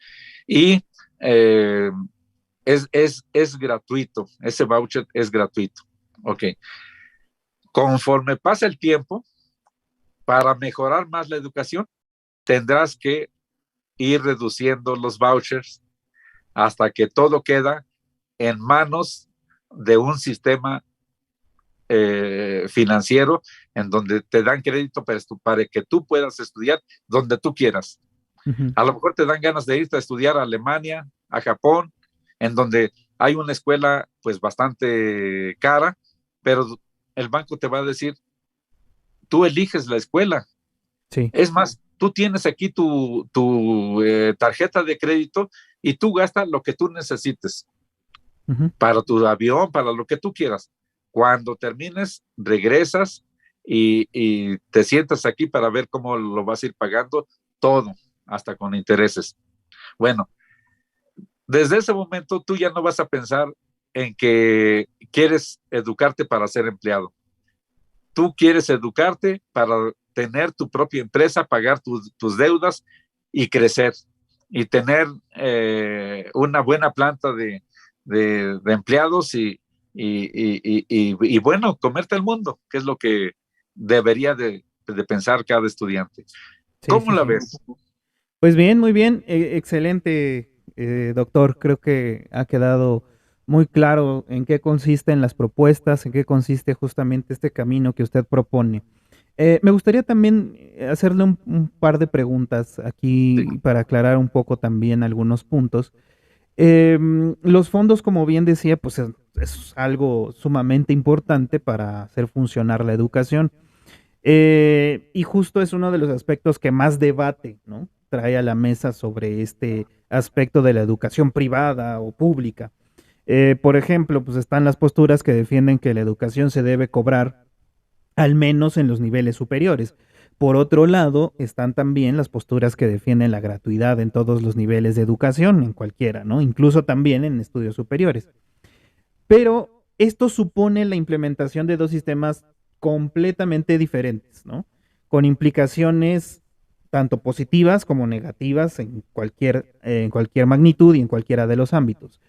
Y eh, es gratuito, ese voucher es gratuito, ok. Conforme pasa el tiempo, para mejorar más la educación, tendrás que ir reduciendo los vouchers hasta que todo queda en manos de un sistema financiero en donde te dan crédito para que tú puedas estudiar donde tú quieras. Ujú. A lo mejor te dan ganas de irte a estudiar a Alemania, a Japón, en donde hay una escuela pues bastante cara, pero el banco te va a decir, tú eliges la escuela. Sí. Es más, tú tienes aquí tu tarjeta de crédito y tú gastas lo que tú necesites Ujú. para tu avión, para lo que tú quieras. Cuando termines, regresas y te sientas aquí para ver cómo lo vas a ir pagando todo, hasta con intereses. Bueno, desde ese momento tú ya no vas a pensar en que quieres educarte para ser empleado. Tú quieres educarte para tener tu propia empresa, pagar tus deudas y crecer y tener una buena planta de empleados y bueno, comerte el mundo, que es lo que debería de pensar cada estudiante. Sí, ¿Cómo sí, la sí. ves? Pues bien, muy bien. Excelente, doctor. Creo que ha quedado muy claro en qué consisten las propuestas, en qué consiste justamente este camino que usted propone. Me gustaría también hacerle un par de preguntas Sí, aquí para aclarar un poco también algunos puntos. Los fondos, como bien decía, pues es algo sumamente importante para hacer funcionar la educación. Y justo es uno de los aspectos que más debate, ¿no? Trae a la mesa sobre este aspecto de la educación privada o pública. Por ejemplo, pues están las posturas que defienden que la educación se debe cobrar al menos en los niveles superiores. Por otro lado, están también las posturas que defienden la gratuidad en todos los niveles de educación, en cualquiera, ¿no? Incluso también en estudios superiores. Pero esto supone la implementación de dos sistemas completamente diferentes, ¿no? Con implicaciones tanto positivas como negativas en cualquier magnitud y en cualquiera de los ámbitos.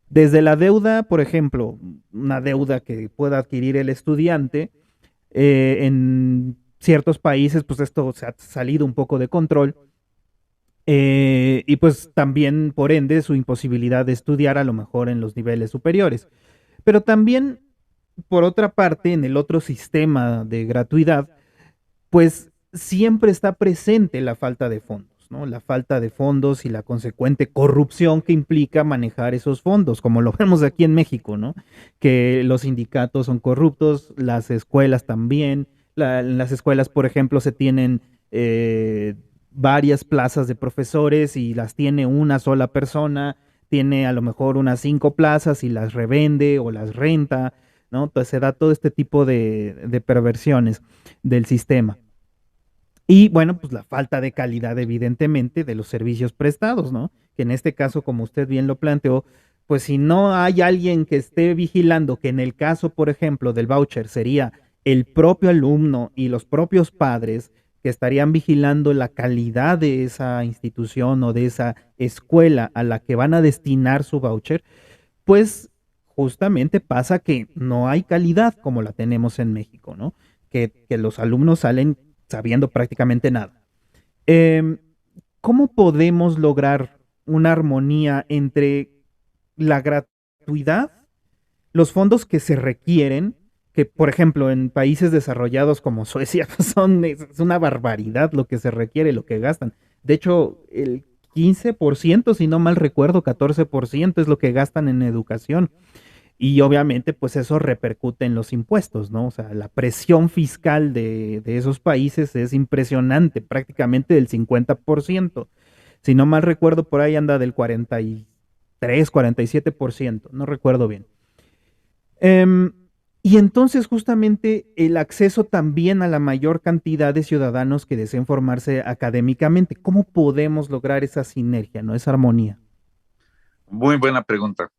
Desde la deuda, por ejemplo, una deuda que pueda adquirir el estudiante, en ciertos países, pues esto se ha salido un poco de control, y pues también, por ende, su imposibilidad de estudiar a lo mejor en los niveles superiores. Pero también, por otra parte, en el otro sistema de gratuidad, pues siempre está presente la falta de fondos, ¿no? La falta de fondos y la consecuente corrupción que implica manejar esos fondos, como lo vemos aquí en México, ¿no? Que los sindicatos son corruptos, las escuelas también. En las escuelas, por ejemplo, se tienen varias plazas de profesores y las tiene una sola persona, tiene a lo mejor unas 5 plazas y las revende o las renta, ¿no? Entonces se da todo este tipo de perversiones del sistema. Y bueno, pues la falta de calidad, evidentemente, de los servicios prestados, ¿no? Que en este caso, como usted bien lo planteó, pues si no hay alguien que esté vigilando, que en el caso, por ejemplo, del voucher sería el propio alumno y los propios padres que estarían vigilando la calidad de esa institución o de esa escuela a la que van a destinar su voucher, pues justamente pasa que no hay calidad como la tenemos en México, ¿no? Que los alumnos salen sabiendo prácticamente nada. Em, ¿Cómo podemos lograr una armonía entre la gratuidad, los fondos que se requieren, que por ejemplo en países desarrollados como Suecia pues es una barbaridad lo que se requiere, lo que gastan? De hecho, el 15%, si no mal recuerdo, 14% es lo que gastan en educación. Y obviamente, pues eso repercute en los impuestos, ¿no? O sea, la presión fiscal de esos países es impresionante, prácticamente del 50%. Si no mal recuerdo, por ahí anda del 43, 47%, no recuerdo bien. Em, y entonces justamente el acceso también a la mayor cantidad de ciudadanos que deseen formarse académicamente. ¿Cómo podemos lograr esa sinergia, no? Esa armonía. Muy buena pregunta.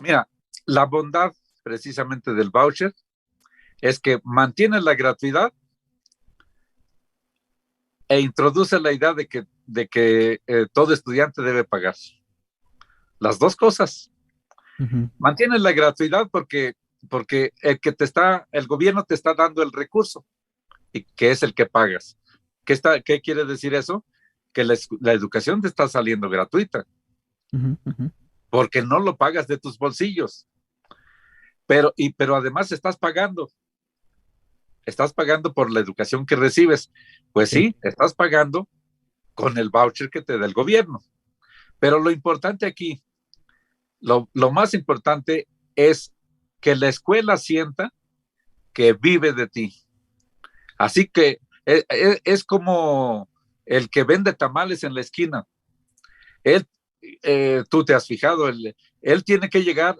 Mira, la bondad precisamente del voucher es que mantiene la gratuidad e introduce la idea de que todo estudiante debe pagar. Las dos cosas. Ujú. Mantiene la gratuidad porque el gobierno te está dando el recurso y que es el que pagas. ¿Qué quiere decir eso? Que la educación te está saliendo gratuita Ujú, ujú. porque no lo pagas de tus bolsillos, pero además estás pagando por la educación que recibes. Pues Sí. sí, estás pagando con el voucher que te da el gobierno. Pero lo importante aquí, lo más importante es que la escuela sienta que vive de ti. Así que es como el que vende tamales en la esquina. Él, tú te has fijado, él tiene que llegar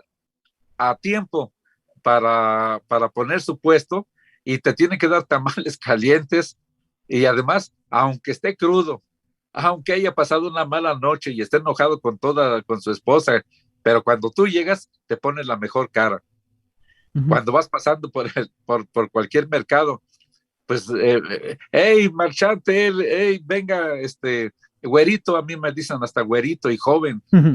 a tiempo para poner su puesto y te tiene que dar tamales calientes y además, aunque esté crudo, aunque haya pasado una mala noche y esté enojado con su esposa, pero cuando tú llegas te pone la mejor cara. Ujú. Cuando vas pasando por cualquier mercado, pues, hey, marchante, hey, venga, güerito, a mí me dicen hasta güerito y joven, Ujú.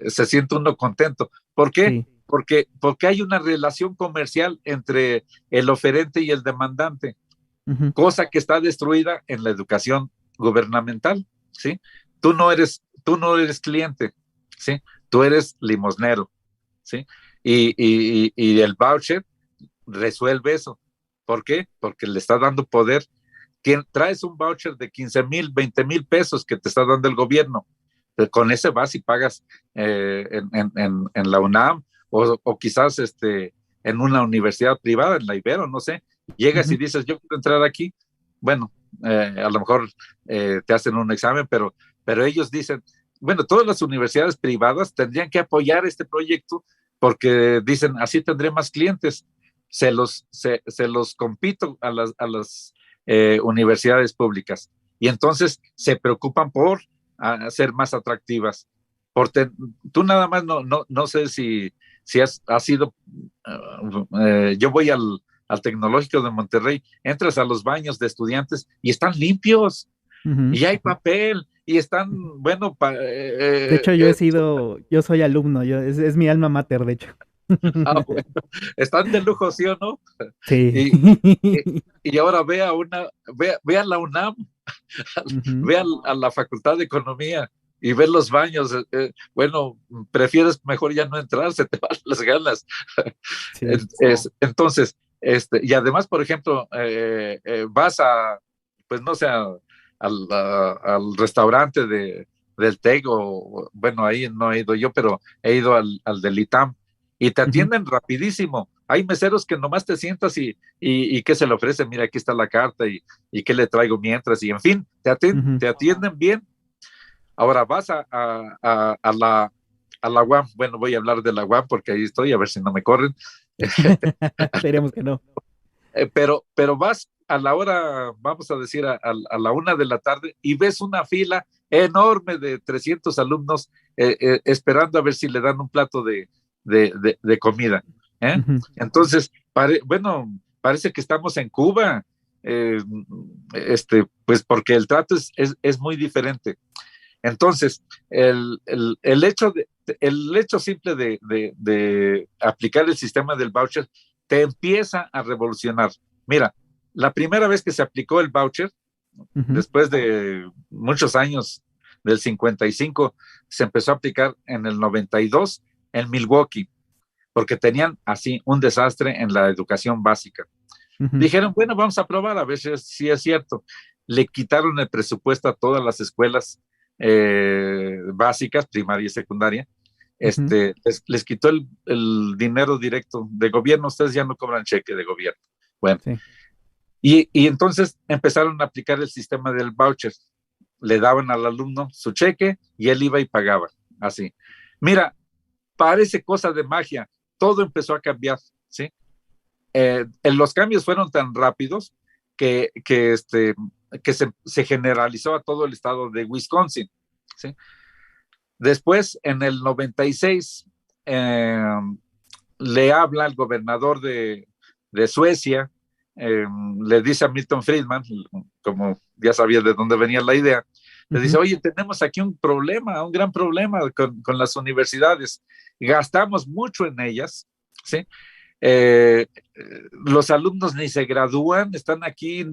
se siente uno contento. ¿Por qué? Sí. Porque hay una relación comercial entre el oferente y el demandante, Ujú. cosa que está destruida en la educación gubernamental, ¿sí? Tú no eres cliente, ¿sí? Tú eres limosnero, ¿sí? Y el voucher resuelve eso. ¿Por qué? Porque le está dando poder. Traes un voucher de 15,000, 20,000 pesos que te está dando el gobierno, Con ese vas y pagas en la UNAM o quizás en una universidad privada, en la Ibero, no sé. Llegas y dices, yo quiero entrar aquí. Bueno, a lo mejor te hacen un examen, pero ellos dicen, bueno, todas las universidades privadas tendrían que apoyar este proyecto porque dicen, así tendré más clientes. Se los compito a las universidades públicas y entonces se preocupan por ser más atractivas. Tú nada más no sé si has ido, yo voy al Tecnológico de Monterrey, entras a los baños de estudiantes y están limpios y hay papel y están, bueno, de hecho yo soy alumno, es mi alma mater, de hecho. Bueno, están de lujo, ¿sí o no? Sí. Y ahora ve a la UNAM, ve a la Facultad de Economía y ve los baños. Bueno, prefieres mejor ya no entrar, se te van las ganas. Sí. Entonces, y además, por ejemplo, vas pues no sé, al restaurante del TEC, o bueno, ahí no he ido yo, pero he ido al del ITAM y te atienden rapidísimo. Hay meseros que nomás te sientas y ¿qué se le ofrece? Mira, aquí está la carta y qué le traigo mientras, y en fin, te atienden bien. Ahora vas a la UAM, bueno, voy a hablar de la UAM porque ahí estoy, a ver si no me corren. Esperemos que no. Pero vas a la hora, vamos a decir, a la 1 de la tarde y ves una fila enorme de 300 alumnos esperando a ver si le dan un plato de comida. Entonces, bueno, parece que estamos en Cuba, pues porque el trato es muy diferente. Entonces, el hecho simple de aplicar el sistema del voucher te empieza a revolucionar. Mira, la primera vez que se aplicó el voucher, después de muchos años, del 55, se empezó a aplicar en el 92 en Milwaukee, porque tenían así un desastre en la educación básica. Dijeron, bueno, vamos a probar a ver si es cierto. Le quitaron el presupuesto a todas las escuelas básicas, primaria y secundaria. Les quitó el dinero directo de gobierno. Ustedes ya no cobran cheque de gobierno. Bueno, sí. Y entonces empezaron a aplicar el sistema del voucher. Le daban al alumno su cheque y él iba y pagaba. Así. Mira, parece cosa de magia. Todo empezó a cambiar, ¿sí? Los cambios fueron tan rápidos que se generalizó a todo el estado de Wisconsin, ¿sí? Después, en el 96, le habla al gobernador de Suecia, le dice a Milton Friedman, como ya sabía de dónde venía la idea, le dice, oye, tenemos aquí un gran problema con las universidades, gastamos mucho en ellas, ¿sí? Los alumnos ni se gradúan, están aquí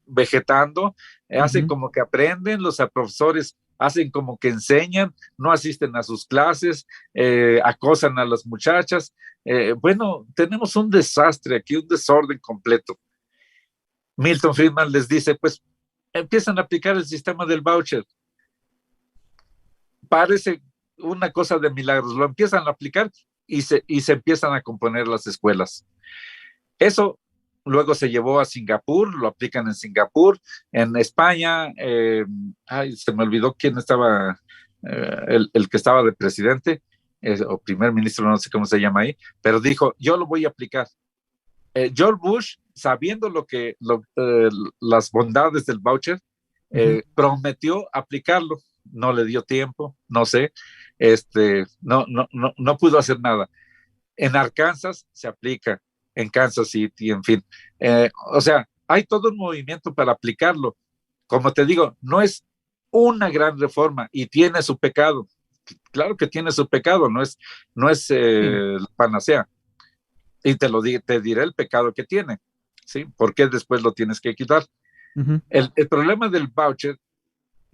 vegetando, hacen como que aprenden, los profesores hacen como que enseñan, no asisten a sus clases, acosan a las muchachas. Bueno, tenemos un desastre aquí, un desorden completo. Milton Friedman les dice, pues empiezan a aplicar el sistema del voucher. Parece una cosa de milagros, lo empiezan a aplicar y se empiezan a componer las escuelas. Eso luego se llevó a Singapur, lo aplican en Singapur, en España, se me olvidó quién estaba, el que estaba de presidente, o primer ministro, no sé cómo se llama ahí, pero dijo, yo lo voy a aplicar. George Bush, sabiendo las bondades del voucher, prometió aplicarlo, no le dio tiempo, no sé, no pudo hacer nada. En Arkansas se aplica, en Kansas City, en fin. O sea, hay todo un movimiento para aplicarlo. Como te digo, no es una gran reforma y tiene su pecado. Claro que tiene su pecado, no es panacea. Y te diré el pecado que tiene, ¿sí? Porque después lo tienes que quitar. El problema del voucher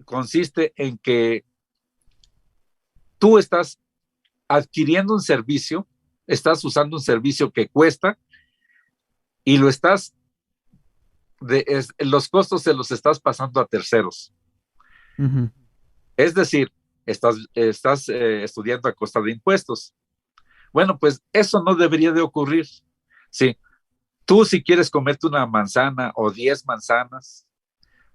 consiste en que tú estás adquiriendo un servicio, estás usando un servicio que cuesta y los costos se los estás pasando a terceros. Es decir, estás estudiando a costa de impuestos. Bueno, pues eso no debería de ocurrir. Sí, tú si quieres comerte una manzana o 10 manzanas,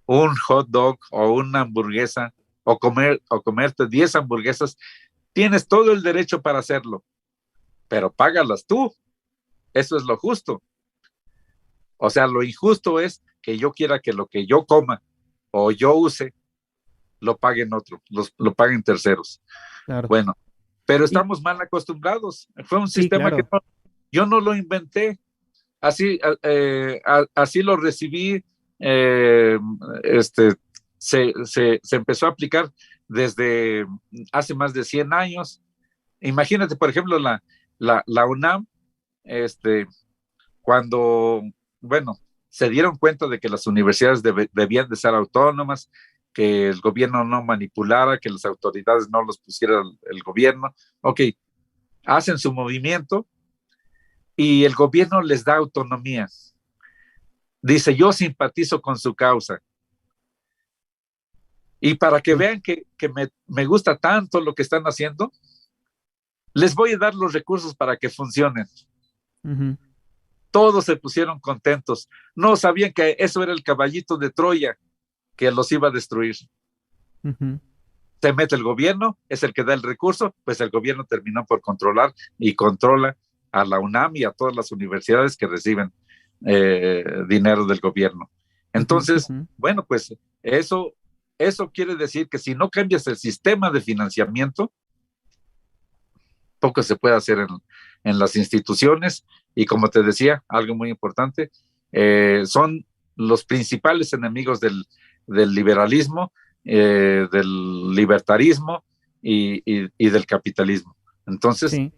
un hot dog o una hamburguesa, o comerte 10 hamburguesas, tienes todo el derecho para hacerlo, pero págalas tú. Eso es lo justo. O sea, lo injusto es que yo quiera que lo que yo coma o yo use lo paguen otros, lo paguen terceros. Claro. Bueno, pero Y, estamos mal acostumbrados. Fue un sí, sistema que claro. yo no lo inventé. Así lo recibí. eh, este, se empezó a aplicar desde hace más de 100 años. Imagínate, por ejemplo, la UNAM, este, cuando, bueno, se dieron cuenta de que las universidades debían de ser autónomas, que el gobierno no manipulara, que las autoridades no los pusiera el gobierno. Ok, hacen su movimiento y el gobierno les da autonomía. Dice, yo simpatizo con su causa. Y para que Sí. vean que me gusta tanto lo que están haciendo, les voy a dar los recursos para que funcionen. Ujú, Todos se pusieron contentos. No sabían que eso era el caballito de Troya que los iba a destruir. ujú. Se mete el gobierno, es el que da el recurso, pues el gobierno terminó por controlar y controla a la UNAM y a todas las universidades que reciben dinero del gobierno. Ujú, Entonces, ujú. bueno, pues eso quiere decir que si no cambias el sistema de financiamiento, poco se puede hacer en las instituciones y como te decía, algo muy importante, son los principales enemigos del liberalismo, del libertarismo y del capitalismo. Entonces, Sí.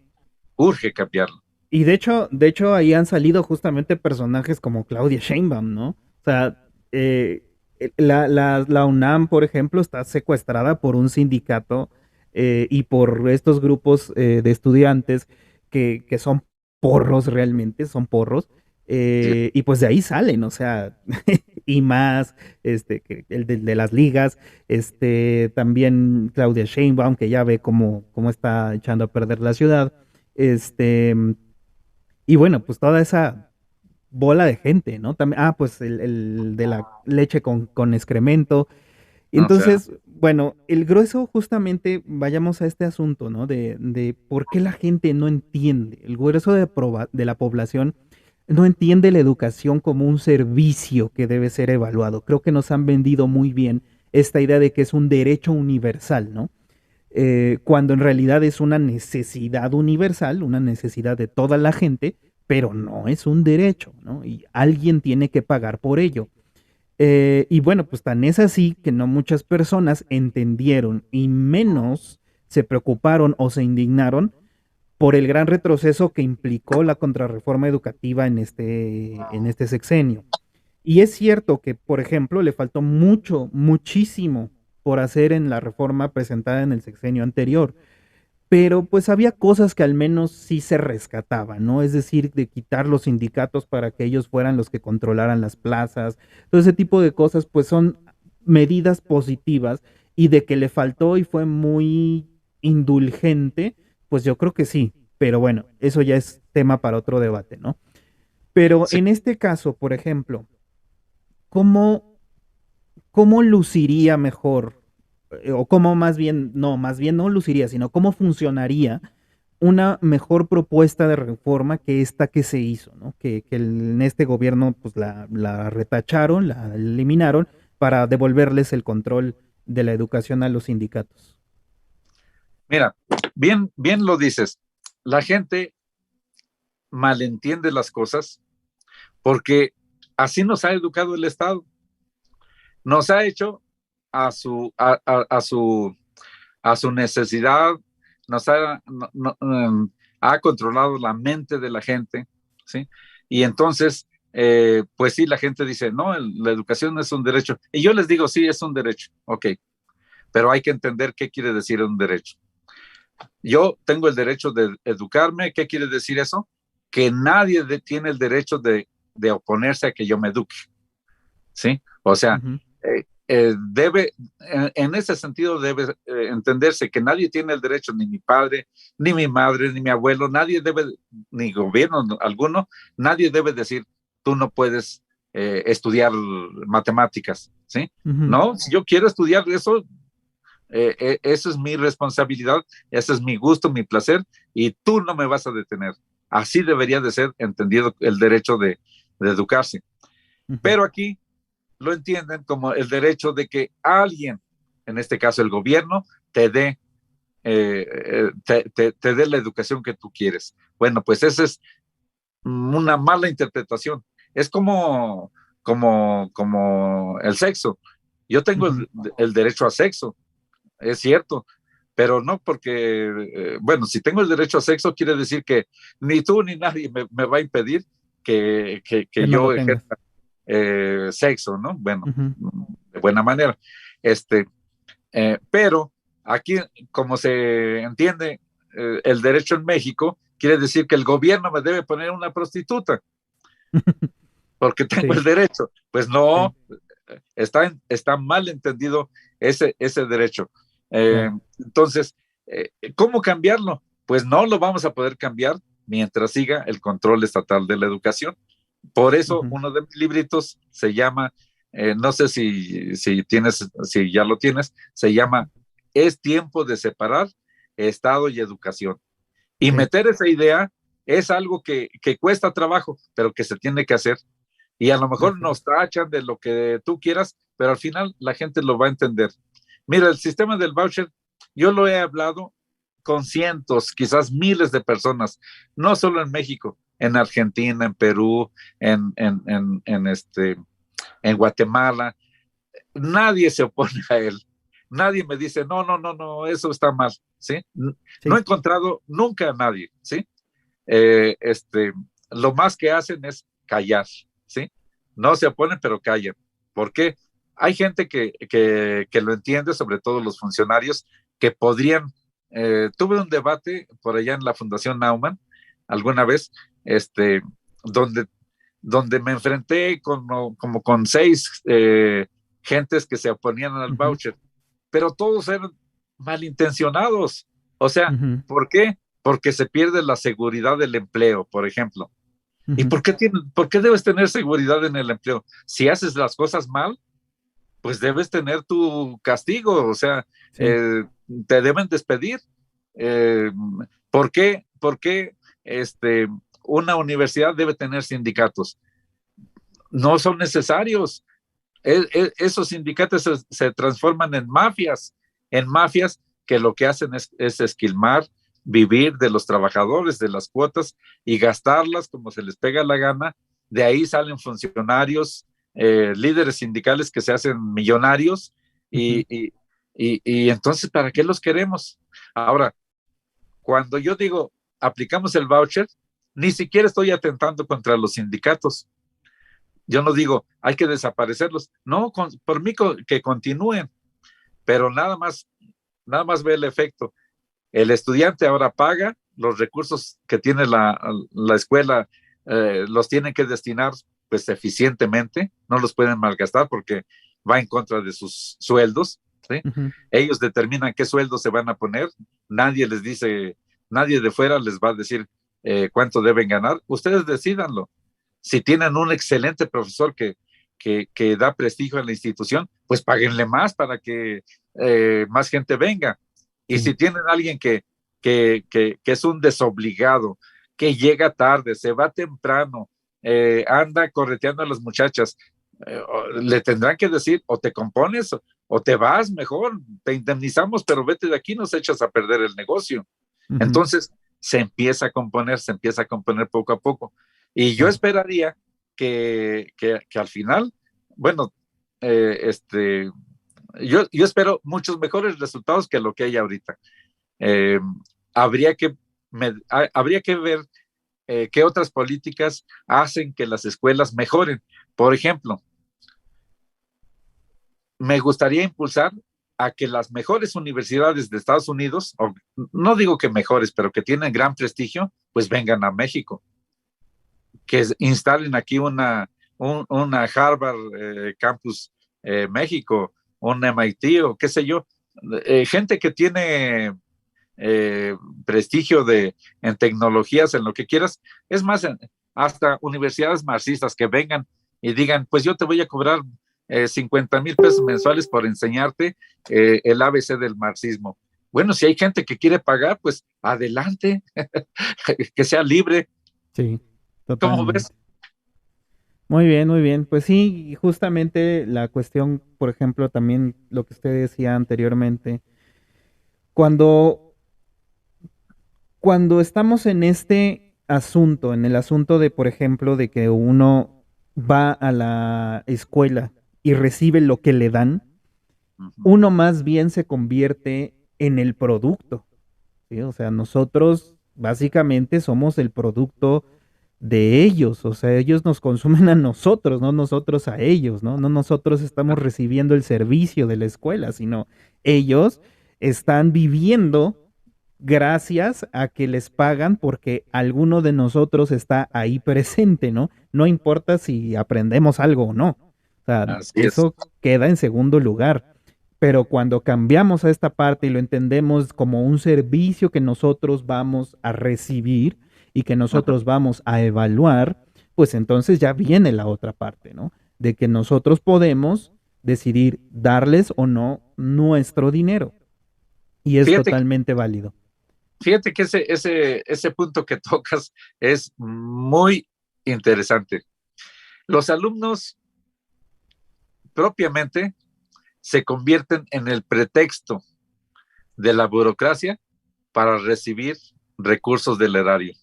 urge cambiarlo. Y de hecho, ahí han salido justamente personajes como Claudia Sheinbaum, ¿no? O sea, la UNAM, por ejemplo, está secuestrada por un sindicato y por estos grupos de estudiantes que son porros realmente, son porros. Sí, Y pues de ahí salen, o sea, y más, que el de las ligas, también Claudia Sheinbaum, que ya ve cómo está echando a perder la ciudad, este, y bueno, pues toda esa bola de gente, ¿no? También, pues el de la leche con excremento. o sea, Entonces, bueno, el grueso justamente, vayamos a este asunto, ¿no? De por qué la gente no entiende, el grueso de la población no entiende la educación como un servicio que debe ser evaluado. Creo que nos han vendido muy bien esta idea de que es un derecho universal, ¿no? Cuando en realidad es una necesidad universal, una necesidad de toda la gente, pero no es un derecho, ¿no? Y alguien tiene que pagar por ello. Y bueno, pues tan es así que no muchas personas entendieron y menos se preocuparon o se indignaron por el gran retroceso que implicó la contrarreforma educativa en este sexenio. Y es cierto que, por ejemplo, le faltó mucho, muchísimo por hacer en la reforma presentada en el sexenio anterior, pero pues había cosas que al menos sí se rescataban, ¿no? Es decir, de quitar los sindicatos para que ellos fueran los que controlaran las plazas, todo ese tipo de cosas, pues son medidas positivas y de que le faltó y fue muy indulgente, pues yo creo que sí, pero bueno, eso ya es tema para otro debate, ¿no? Pero sí. en este caso, por ejemplo, ¿cómo, cómo luciría mejor? O cómo más bien no luciría, sino cómo funcionaría una mejor propuesta de reforma que esta que se hizo, ¿no? En este gobierno pues la retacharon, la eliminaron para devolverles el control de la educación a los sindicatos. Mira, bien lo dices. La gente malentiende las cosas porque así nos ha educado el Estado. Nos ha hecho a su, a su a su necesidad, nos ha controlado la mente de la gente, ¿sí? Y entonces, pues sí, la gente dice, no, la educación es un derecho. Y yo les digo, sí, es un derecho, ok, pero hay que entender qué quiere decir un derecho. Yo tengo el derecho de educarme, ¿qué quiere decir eso? Que nadie tiene el derecho de oponerse a que yo me eduque, ¿sí? O sea, Ujú. en ese sentido debe entenderse que nadie tiene el derecho, ni mi padre, ni mi madre, ni mi abuelo, nadie debe, ni gobierno alguno, nadie debe decir, tú no puedes estudiar matemáticas, ¿sí? No, si yo quiero estudiar eso, esa es mi responsabilidad, ese es mi gusto, mi placer, y tú no me vas a detener. Así debería de ser entendido el derecho de educarse. Pero aquí lo entienden como el derecho de que alguien, en este caso el gobierno, te dé te dé la educación que tú quieres. Bueno, pues esa es una mala interpretación. Es como el sexo. Yo tengo el derecho a sexo, es cierto, pero no porque, bueno, si tengo el derecho a sexo, quiere decir que ni tú ni nadie me va a impedir que no yo lo tengas. ejerza sexo, ¿no? Bueno, de buena manera. Pero aquí, como se entiende el derecho en México, quiere decir que el gobierno me debe poner una prostituta porque tengo Sí. el derecho. Pues no, Sí. está mal entendido ese derecho. Claro. Entonces, ¿cómo cambiarlo? Pues no lo vamos a poder cambiar mientras siga el control estatal de la educación. Por eso uno de mis libritos se llama, no sé si ya lo tienes, se llama Es tiempo de separar Estado y educación. Y Sí. meter esa idea es algo que cuesta trabajo, pero que se tiene que hacer. Y a lo mejor nos tachan de lo que tú quieras, pero al final la gente lo va a entender. Mira, el sistema del voucher, yo lo he hablado con cientos, quizás miles de personas, no solo en México, en Argentina, en Perú, en Guatemala. Nadie se opone a él. Nadie me dice, no, eso está mal, ¿sí? Sí. No he encontrado nunca a nadie, ¿sí? Lo más que hacen es callar, ¿sí? No se oponen, pero callan. ¿Por qué? Hay gente que lo entiende, sobre todo los funcionarios, que podrían. Tuve un debate por allá en la Fundación Naumann alguna vez, donde, donde me enfrenté como con 6 gentes que se oponían al voucher, pero todos eran malintencionados. O sea, ¿por qué? Porque se pierde la seguridad del empleo, por ejemplo. ¿Y por qué debes tener seguridad en el empleo? Si haces las cosas mal, pues debes tener tu castigo, o sea, Sí. te deben despedir. ¿Por qué? Una universidad debe tener sindicatos? No son necesarios. Esos sindicatos se transforman en mafias que lo que hacen es esquilmar, vivir de los trabajadores, de las cuotas y gastarlas como se les pega la gana. De ahí salen funcionarios, líderes sindicales que se hacen millonarios y entonces, ¿para qué los queremos? Ahora, cuando yo digo aplicamos el voucher, ni siquiera estoy atentando contra los sindicatos. Yo no digo, hay que desaparecerlos. No, por mí que continúen, pero nada más ve el efecto. El estudiante ahora paga, los recursos que tiene la escuela los tienen que destinar pues eficientemente, no los pueden malgastar porque va en contra de sus sueldos, ¿sí? Ellos determinan qué sueldos se van a poner, nadie les dice, nadie de fuera les va a decir cuánto deben ganar, ustedes decídanlo. Si tienen un excelente profesor que da prestigio a la institución, pues páguenle más para que más gente venga. Y si tienen a alguien que es un desobligado, que llega tarde, se va temprano, anda correteando a las muchachas, le tendrán que decir, o te compones o te vas mejor, te indemnizamos, pero vete de aquí, nos echas a perder el negocio. Entonces se empieza a componer poco a poco. Y yo esperaría que al final, bueno, yo espero muchos mejores resultados que lo que hay ahorita. Habría que ver qué otras políticas hacen que las escuelas mejoren. Por ejemplo, me gustaría impulsar a que las mejores universidades de Estados Unidos, o no digo que mejores, pero que tienen gran prestigio, pues vengan a México. Que instalen aquí una Harvard Campus México, un MIT o qué sé yo, gente que tiene prestigio en tecnologías, en lo que quieras, es más, hasta universidades marxistas que vengan y digan, pues yo te voy a cobrar 50,000 pesos mensuales por enseñarte el ABC del marxismo. Bueno, si hay gente que quiere pagar, pues adelante, que sea libre. Sí, ¿Cómo totalmente. ves? Muy bien, muy bien. Pues sí, justamente la cuestión, por ejemplo, también lo que usted decía anteriormente, cuando, cuando estamos en este asunto, en el asunto de, por ejemplo, de que uno va a la escuela y recibe lo que le dan, Ujú. uno más bien se convierte en el producto, ¿sí? O sea, nosotros básicamente somos el producto de ellos, o sea, ellos nos consumen a nosotros, no nosotros a ellos, ¿no? No nosotros estamos recibiendo el servicio de la escuela, sino ellos están viviendo gracias a que les pagan porque alguno de nosotros está ahí presente, ¿no? No importa si aprendemos algo o no. O sea, Así es. eso queda en segundo lugar. Pero cuando cambiamos a esta parte y lo entendemos como un servicio que nosotros vamos a recibir y que Ajá. nosotros vamos a evaluar, pues entonces ya viene la otra parte, ¿no? De que nosotros podemos decidir darles o no nuestro dinero. Y es Fíjate, totalmente válido. fíjate que ese punto que tocas es muy interesante. Los alumnos propiamente se convierten en el pretexto de la burocracia para recibir recursos del erario.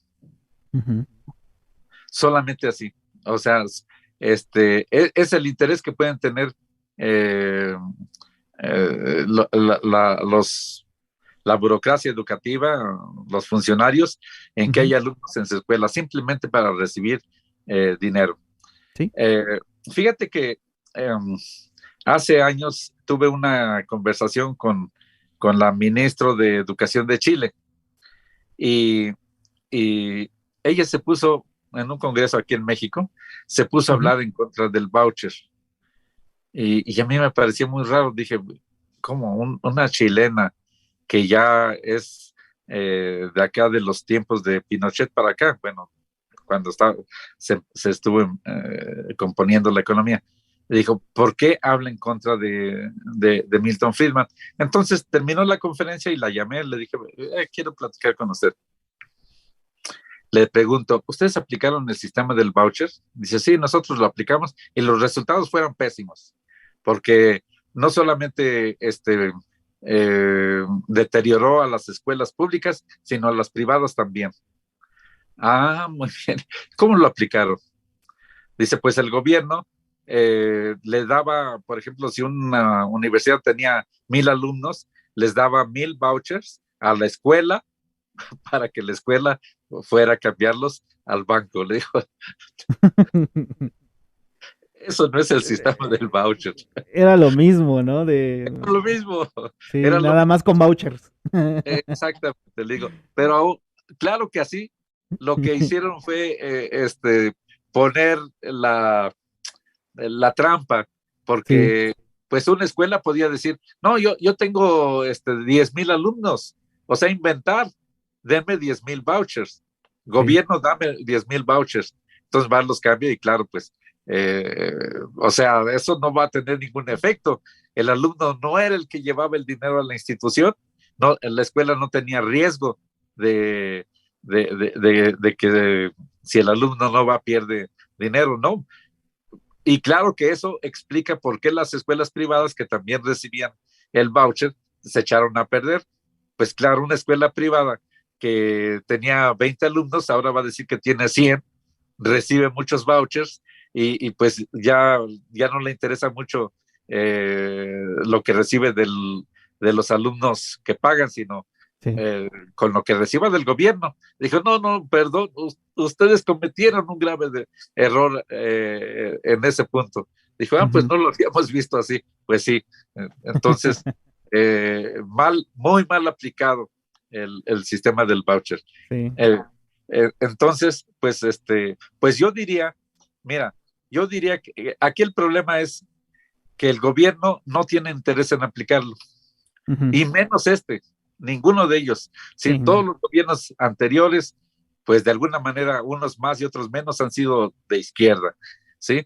Ujú. Solamente así. O sea, es el interés que pueden tener eh, la burocracia educativa, los funcionarios, en que Ujú. haya alumnos en su escuela, simplemente para recibir dinero. Sí. Eh, Fíjate que eh, hace años tuve una conversación con la ministra de Educación de Chile y, y ella se puso en un congreso aquí en México, se puso a Ujú. hablar en contra del voucher. Y a mí me pareció muy raro, dije, como una chilena que ya es de acá de los tiempos de Pinochet para acá, bueno, cuando se estuvo componiendo la economía. Le dijo, ¿por qué habla en contra de Milton Friedman? Entonces terminó la conferencia y la llamé, le dije, quiero platicar con usted. Le pregunto, ¿ustedes aplicaron el sistema del voucher? Dice, sí, nosotros lo aplicamos y los resultados fueron pésimos, porque no solamente deterioró a las escuelas públicas, sino a las privadas también. Ah, muy bien. ¿Cómo lo aplicaron? Dice, pues el gobierno le daba, por ejemplo, si una universidad tenía 1,000 alumnos, les daba 1,000 vouchers a la escuela para que la escuela fuera a cambiarlos al banco. Le dijo, eso no es el sistema del voucher. Era lo mismo, ¿no? Era lo mismo, Sí, era lo nada mismo, más con vouchers. exactamente, le digo. Pero claro que así, lo que hicieron fue poner la trampa, Sí, porque pues una escuela podía decir, no, yo tengo 10,000 alumnos, o sea, inventar, denme 10,000 vouchers, sí. gobierno, dame 10,000 vouchers, entonces van los cambios y claro, pues, o sea, eso no va a tener ningún efecto, el alumno no era el que llevaba el dinero a la institución, no, la escuela no tenía riesgo de, de que si el alumno no va, pierde dinero, no, y claro que eso explica por qué las escuelas privadas que también recibían el voucher se echaron a perder. Pues claro, una escuela privada que tenía 20 alumnos, ahora va a decir que tiene 100, recibe muchos vouchers pues ya no le interesa mucho lo que recibe de los alumnos que pagan, sino Sí. con lo que reciba del gobierno. Dijo, no, no, perdón, ustedes cometieron un grave error en ese punto. Dijo, pues Ujú. no lo habíamos visto así. Pues sí, entonces, muy mal aplicado el sistema del voucher. Sí. Eh, entonces, pues yo diría, mira, yo diría que aquí el problema es que el gobierno no tiene interés en aplicarlo, Ujú. y menos ninguno de ellos. Sí. Todos los gobiernos anteriores, pues de alguna manera, unos más y otros menos, han sido de izquierda, ¿sí?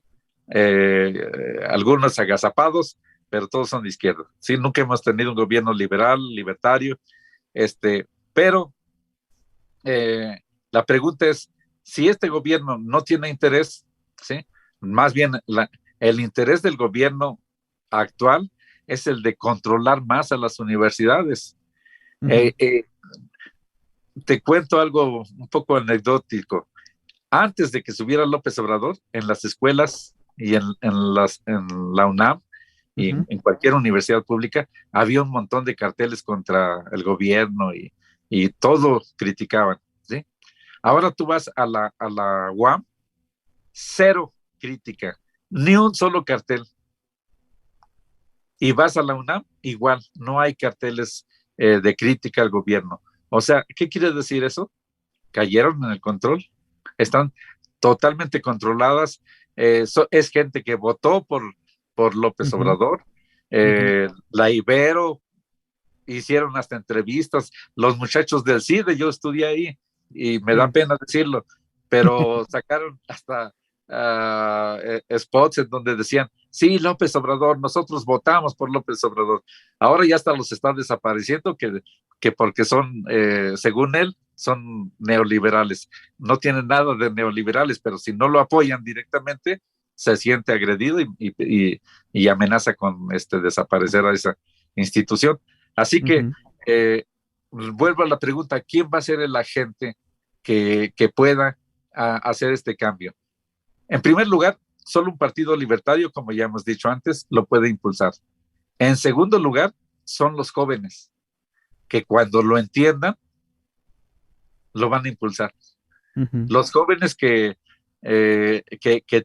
Algunos agazapados, pero todos son de izquierda, ¿sí? Nunca hemos tenido un gobierno liberal, libertario, pero la pregunta es, si este gobierno no tiene interés, ¿sí? Más bien el interés del gobierno actual es el de controlar más a las universidades. Ujú. Te cuento algo un poco anecdótico. Antes de que subiera López Obrador, en las escuelas y en la UNAM y Ujú. en cualquier universidad pública, había un montón de carteles contra el gobierno y todo criticaban, ¿sí? Ahora tú vas a la UAM, cero crítica, ni un solo cartel. Y vas a la UNAM, igual, no hay carteles de crítica al gobierno. O sea, ¿qué quiere decir eso? Cayeron en el control, están totalmente controladas. Es gente que votó por López Ujú. Obrador. La Ibero hicieron hasta entrevistas. Los muchachos del CIDE, yo estudié ahí y me da Sí. pena decirlo, pero sacaron hasta spots en donde decían, sí, López Obrador, nosotros votamos por López Obrador. Ahora ya hasta los están desapareciendo que porque son, según él, son neoliberales. No tienen nada de neoliberales, pero si no lo apoyan directamente, se siente agredido y amenaza con desaparecer a esa institución. Así que Ujú. vuelvo a la pregunta, ¿quién va a ser el agente que pueda hacer este cambio? En primer lugar, solo un partido libertario, como ya hemos dicho antes, lo puede impulsar. En segundo lugar, son los jóvenes, que cuando lo entiendan, lo van a impulsar. Ujú. Los jóvenes que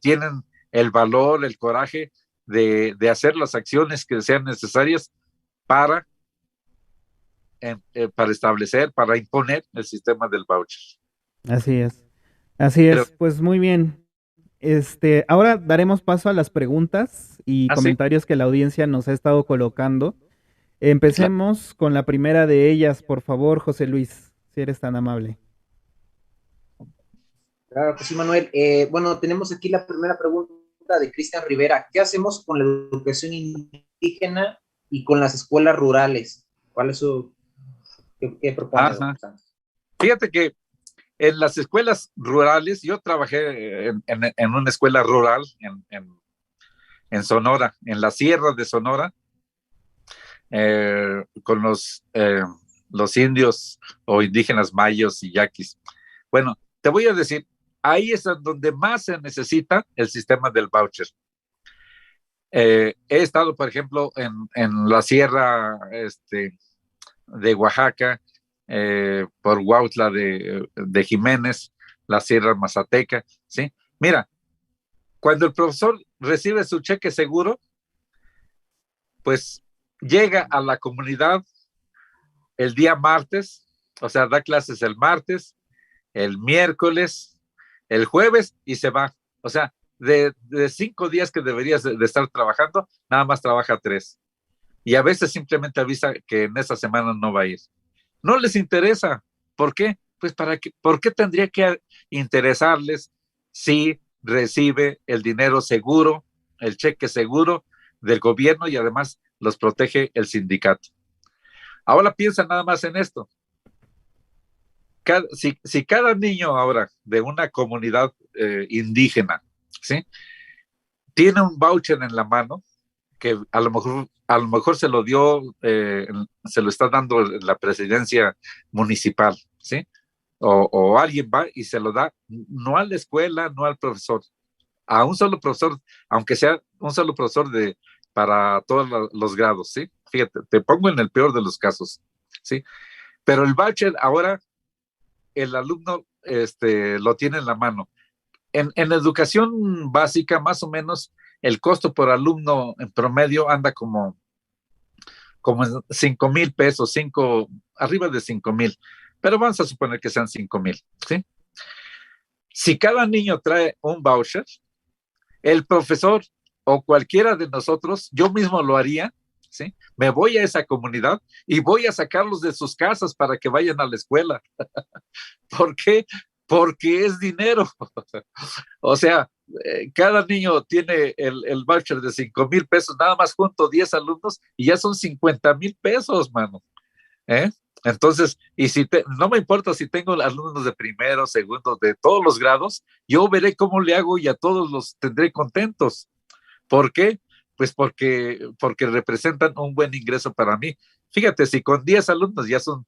tienen el valor, el coraje de hacer las acciones que sean necesarias para establecer, para imponer el sistema del voucher. Así es. Así Pero, es. Pues muy bien. Ahora daremos paso a las preguntas y así, comentarios que la audiencia nos ha estado colocando. claro. Empecemos con la primera de ellas, por favor, José Luis, si eres tan amable. Claro que sí, Manuel. Bueno, tenemos aquí la primera pregunta de Cristian Rivera. ¿Qué hacemos con la educación indígena y con las escuelas rurales? ¿Cuál es qué propone, don Ajá. Santos? Fíjate que en las escuelas rurales, yo trabajé en una escuela rural en Sonora, en la sierra de Sonora, con los indios o indígenas mayos y yaquis. Bueno, te voy a decir, ahí es donde más se necesita el sistema del voucher. He estado, por ejemplo, en la sierra de Oaxaca, por Huautla de Jiménez, la sierra Mazateca, ¿sí? Mira, cuando el profesor recibe su cheque seguro, pues llega a la comunidad el día martes, o sea, da clases el martes, el miércoles, el jueves y se va. O sea, de 5 días que deberías de estar trabajando, nada más trabaja 3. Y a veces simplemente avisa que en esa semana no va a ir. No les interesa. ¿Por qué? Pues ¿por qué tendría que interesarles si recibe el dinero seguro, el cheque seguro del gobierno y además los protege el sindicato? Ahora piensa nada más en esto. Si cada niño ahora de una comunidad indígena, ¿sí?, tiene un voucher en la mano, que a lo mejor se lo dio, se lo está dando la presidencia municipal, ¿sí? O alguien va y se lo da, no a la escuela, no al profesor, a un solo profesor, aunque sea un solo profesor para todos los grados, ¿sí? Fíjate, te pongo en el peor de los casos, ¿sí? Pero el voucher ahora el alumno lo tiene en la mano. En educación básica, más o menos, el costo por alumno en promedio anda como en 5,000 pesos, arriba de 5,000, pero vamos a suponer que sean 5,000, ¿sí? Si cada niño trae un voucher, el profesor o cualquiera de nosotros, yo mismo lo haría, ¿sí? Me voy a esa comunidad y voy a sacarlos de sus casas para que vayan a la escuela. ¿Por qué? Porque es dinero. O sea, cada niño tiene el voucher de 5,000 pesos, nada más junto 10 alumnos y ya son 50,000 pesos, mano. ¿Eh? Entonces, y no me importa si tengo alumnos de primero, segundo, de todos los grados, yo veré cómo le hago y a todos los tendré contentos. ¿Por qué? Pues porque representan un buen ingreso para mí. Fíjate, si con 10 alumnos ya son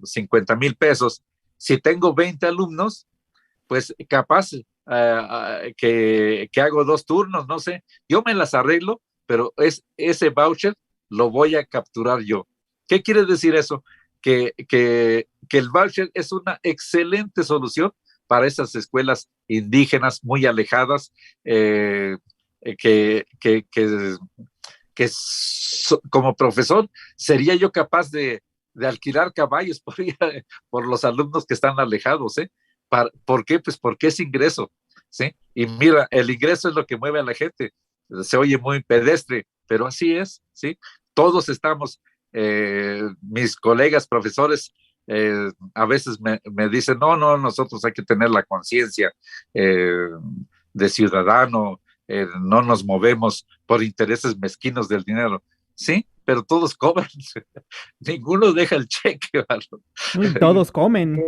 50,000 pesos, si tengo 20 alumnos, pues capaz que hago 2 turnos, no sé, yo me las arreglo, pero ese voucher lo voy a capturar yo. ¿Qué quiere decir eso? Que el voucher es una excelente solución para esas escuelas indígenas muy alejadas, que, que, que, como profesor sería yo capaz de alquilar caballos por los alumnos que están alejados, ¿eh? ¿Por qué? Pues porque es ingreso, ¿sí? Y mira, el ingreso es lo que mueve a la gente. Se oye muy pedestre, pero así es, ¿sí? Todos estamos, mis colegas profesores, a veces me dicen, no, nosotros hay que tener la conciencia de ciudadano, no nos movemos por intereses mezquinos del dinero, ¿sí? Pero todos cobran, ninguno deja el cheque, ¿vale? Y todos comen.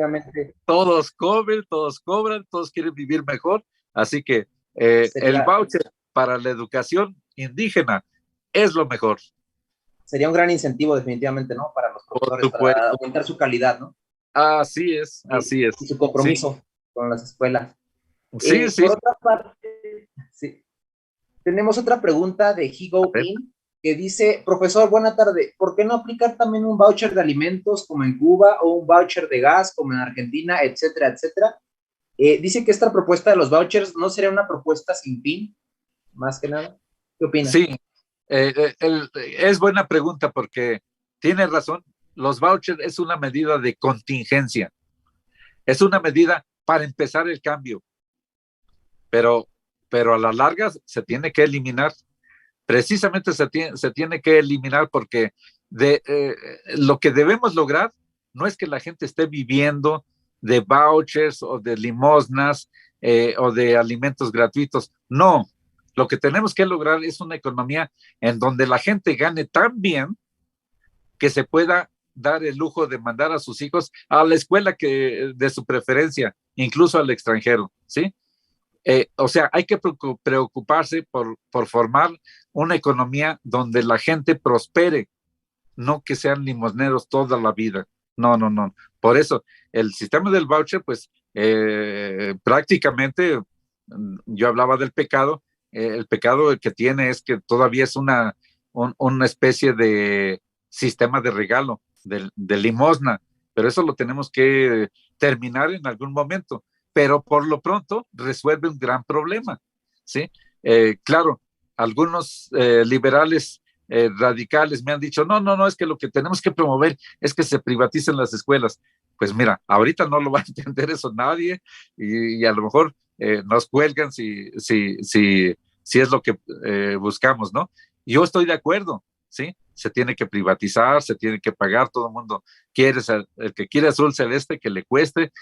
Todos comen, todos cobran, todos quieren vivir mejor, así que el voucher para la educación indígena es lo mejor. Sería un gran incentivo definitivamente, ¿no? Para los profesores, para aumentar su calidad, ¿no? Así es. Y su compromiso con las escuelas. Sí. Por otra parte, sí. Tenemos otra pregunta de Higo In, que dice, profesor, buena tarde, ¿por qué no aplicar también un voucher de alimentos como en Cuba o un voucher de gas como en Argentina, etcétera, etcétera? Dice que esta propuesta de los vouchers no sería una propuesta sin fin, más que nada. ¿Qué opinas? Sí, es buena pregunta porque tiene razón. Los vouchers es una medida de contingencia. Es una medida para empezar el cambio. Pero a la larga se tiene que eliminar. Precisamente se tiene que eliminar porque lo que debemos lograr no es que la gente esté viviendo de vouchers o de limosnas o de alimentos gratuitos. No, lo que tenemos que lograr es una economía en donde la gente gane tan bien que se pueda dar el lujo de mandar a sus hijos a la escuela de su preferencia, incluso al extranjero, ¿sí? O sea, hay que preocuparse por formar una economía donde la gente prospere, no que sean limosneros toda la vida. No. Por eso, el sistema del voucher, pues prácticamente, yo hablaba del pecado, el pecado que tiene es que todavía es una especie de sistema de regalo, de limosna, pero eso lo tenemos que terminar en algún momento. Pero por lo pronto resuelve un gran problema, ¿sí? Claro, algunos liberales radicales me han dicho, no, es que lo que tenemos que promover es que se privaticen las escuelas. Pues mira, ahorita no lo va a entender eso nadie y a lo mejor nos cuelgan si es lo que buscamos, ¿no? Yo estoy de acuerdo, ¿sí? Se tiene que privatizar, se tiene que pagar, todo el mundo quiere, el que quiere azul celeste, que le cueste,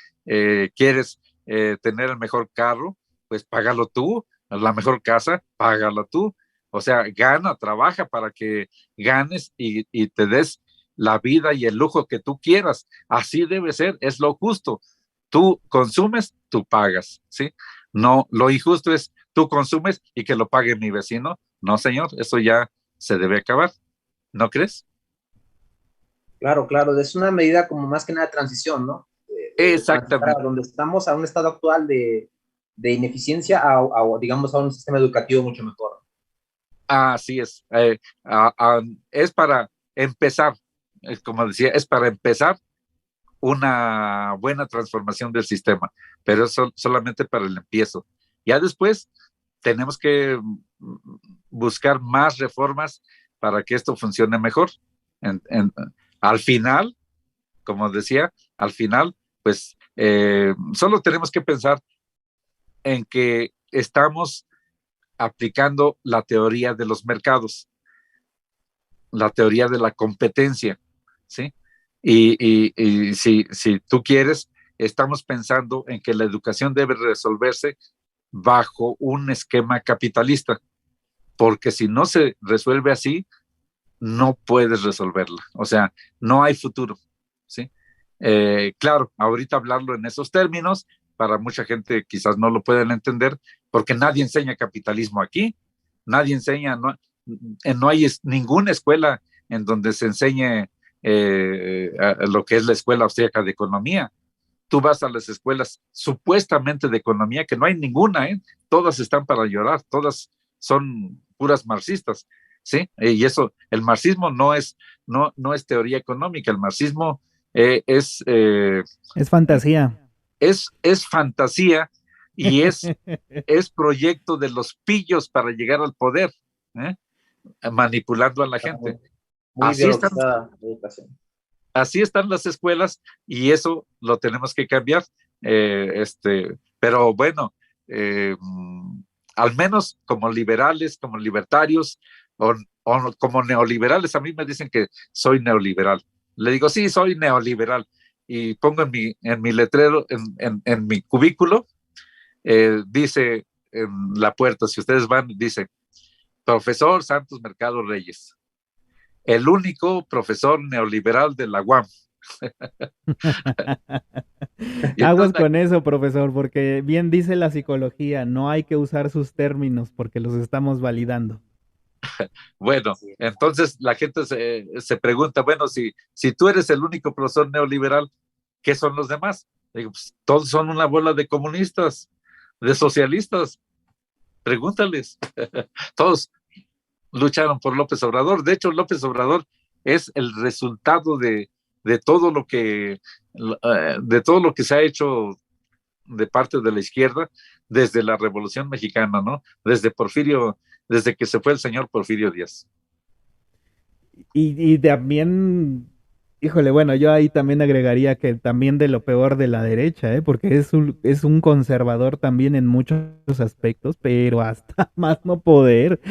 quieres tener el mejor carro, pues págalo tú, la mejor casa, págala tú, o sea, gana, trabaja para que ganes y te des la vida y el lujo que tú quieras, así debe ser, es lo justo, tú consumes, tú pagas, ¿sí? No, lo injusto es tú consumes y que lo pague mi vecino, no señor, eso ya se debe acabar, ¿no crees? Claro, es una medida como más que nada de transición, ¿no? Exactamente. Donde estamos a un estado actual de ineficiencia digamos, a un sistema educativo mucho mejor. Así es. Es para empezar, como decía, es para empezar una buena transformación del sistema, pero es solamente para el empiezo. Ya después tenemos que buscar más reformas para que esto funcione mejor. Al final, como decía, al final, pues solo tenemos que pensar en que estamos aplicando la teoría de los mercados, la teoría de la competencia, ¿sí? Y si tú quieres, estamos pensando en que la educación debe resolverse bajo un esquema capitalista, porque si no se resuelve así, no puedes resolverla. O sea, no hay futuro, ¿sí? Claro, ahorita hablarlo en esos términos, para mucha gente quizás no lo pueden entender, porque nadie enseña capitalismo aquí, nadie enseña, no hay ninguna escuela en donde se enseñe lo que es la escuela austríaca de economía. Tú vas a las escuelas supuestamente de economía, que no hay ninguna, todas están para llorar, todas son puras marxistas, ¿sí? Y eso, el marxismo no es teoría económica, el marxismo es fantasía. Es fantasía y es proyecto de los pillos para llegar al poder, ¿eh? Manipulando a la gente. Muy ideologizada la educación. Así están las escuelas y eso lo tenemos que cambiar. Pero bueno, al menos como liberales, como libertarios o como neoliberales, a mí me dicen que soy neoliberal. Le digo, sí, soy neoliberal. Y pongo en mi letrero, en mi cubículo, dice en la puerta, si ustedes van, dice, profesor Santos Mercado Reyes, el único profesor neoliberal de la UAM. Aguas con eso, profesor, porque bien dice la psicología, no hay que usar sus términos porque los estamos validando. Bueno, entonces la gente se pregunta, bueno, si tú eres el único profesor neoliberal, ¿qué son los demás? Digo, pues, todos son una bola de comunistas, de socialistas. Pregúntales. Todos lucharon por López Obrador. De hecho, López Obrador es el resultado de todo lo que se ha hecho de parte de la izquierda desde la Revolución Mexicana, ¿no? Desde que se fue el señor Porfirio Díaz. Y también, híjole, bueno, yo ahí también agregaría que también de lo peor de la derecha, porque es un conservador también en muchos aspectos, pero hasta más no poder,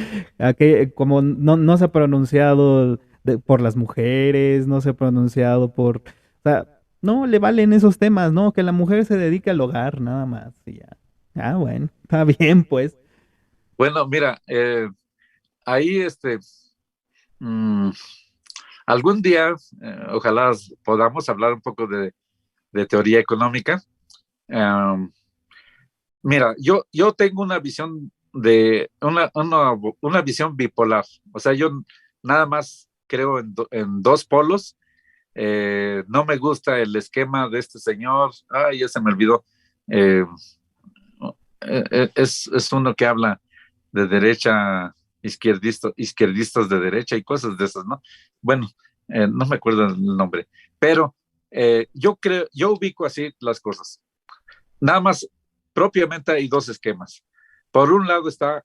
como no se ha pronunciado por las mujeres, no se ha pronunciado o sea, no le valen esos temas, ¿no? Que la mujer se dedique al hogar, nada más, y ya. Ah, bueno, está bien, pues. Bueno, mira, ahí algún día, ojalá podamos hablar un poco de teoría económica. Mira, yo tengo una visión una visión bipolar. O sea, yo nada más creo en dos polos. No me gusta el esquema de este señor. Ay, ya se me olvidó. Es uno que habla de derecha, izquierdistas de derecha y cosas de esas, ¿no? Bueno, no me acuerdo el nombre, pero yo ubico así las cosas. Nada más, propiamente hay dos esquemas. Por un lado está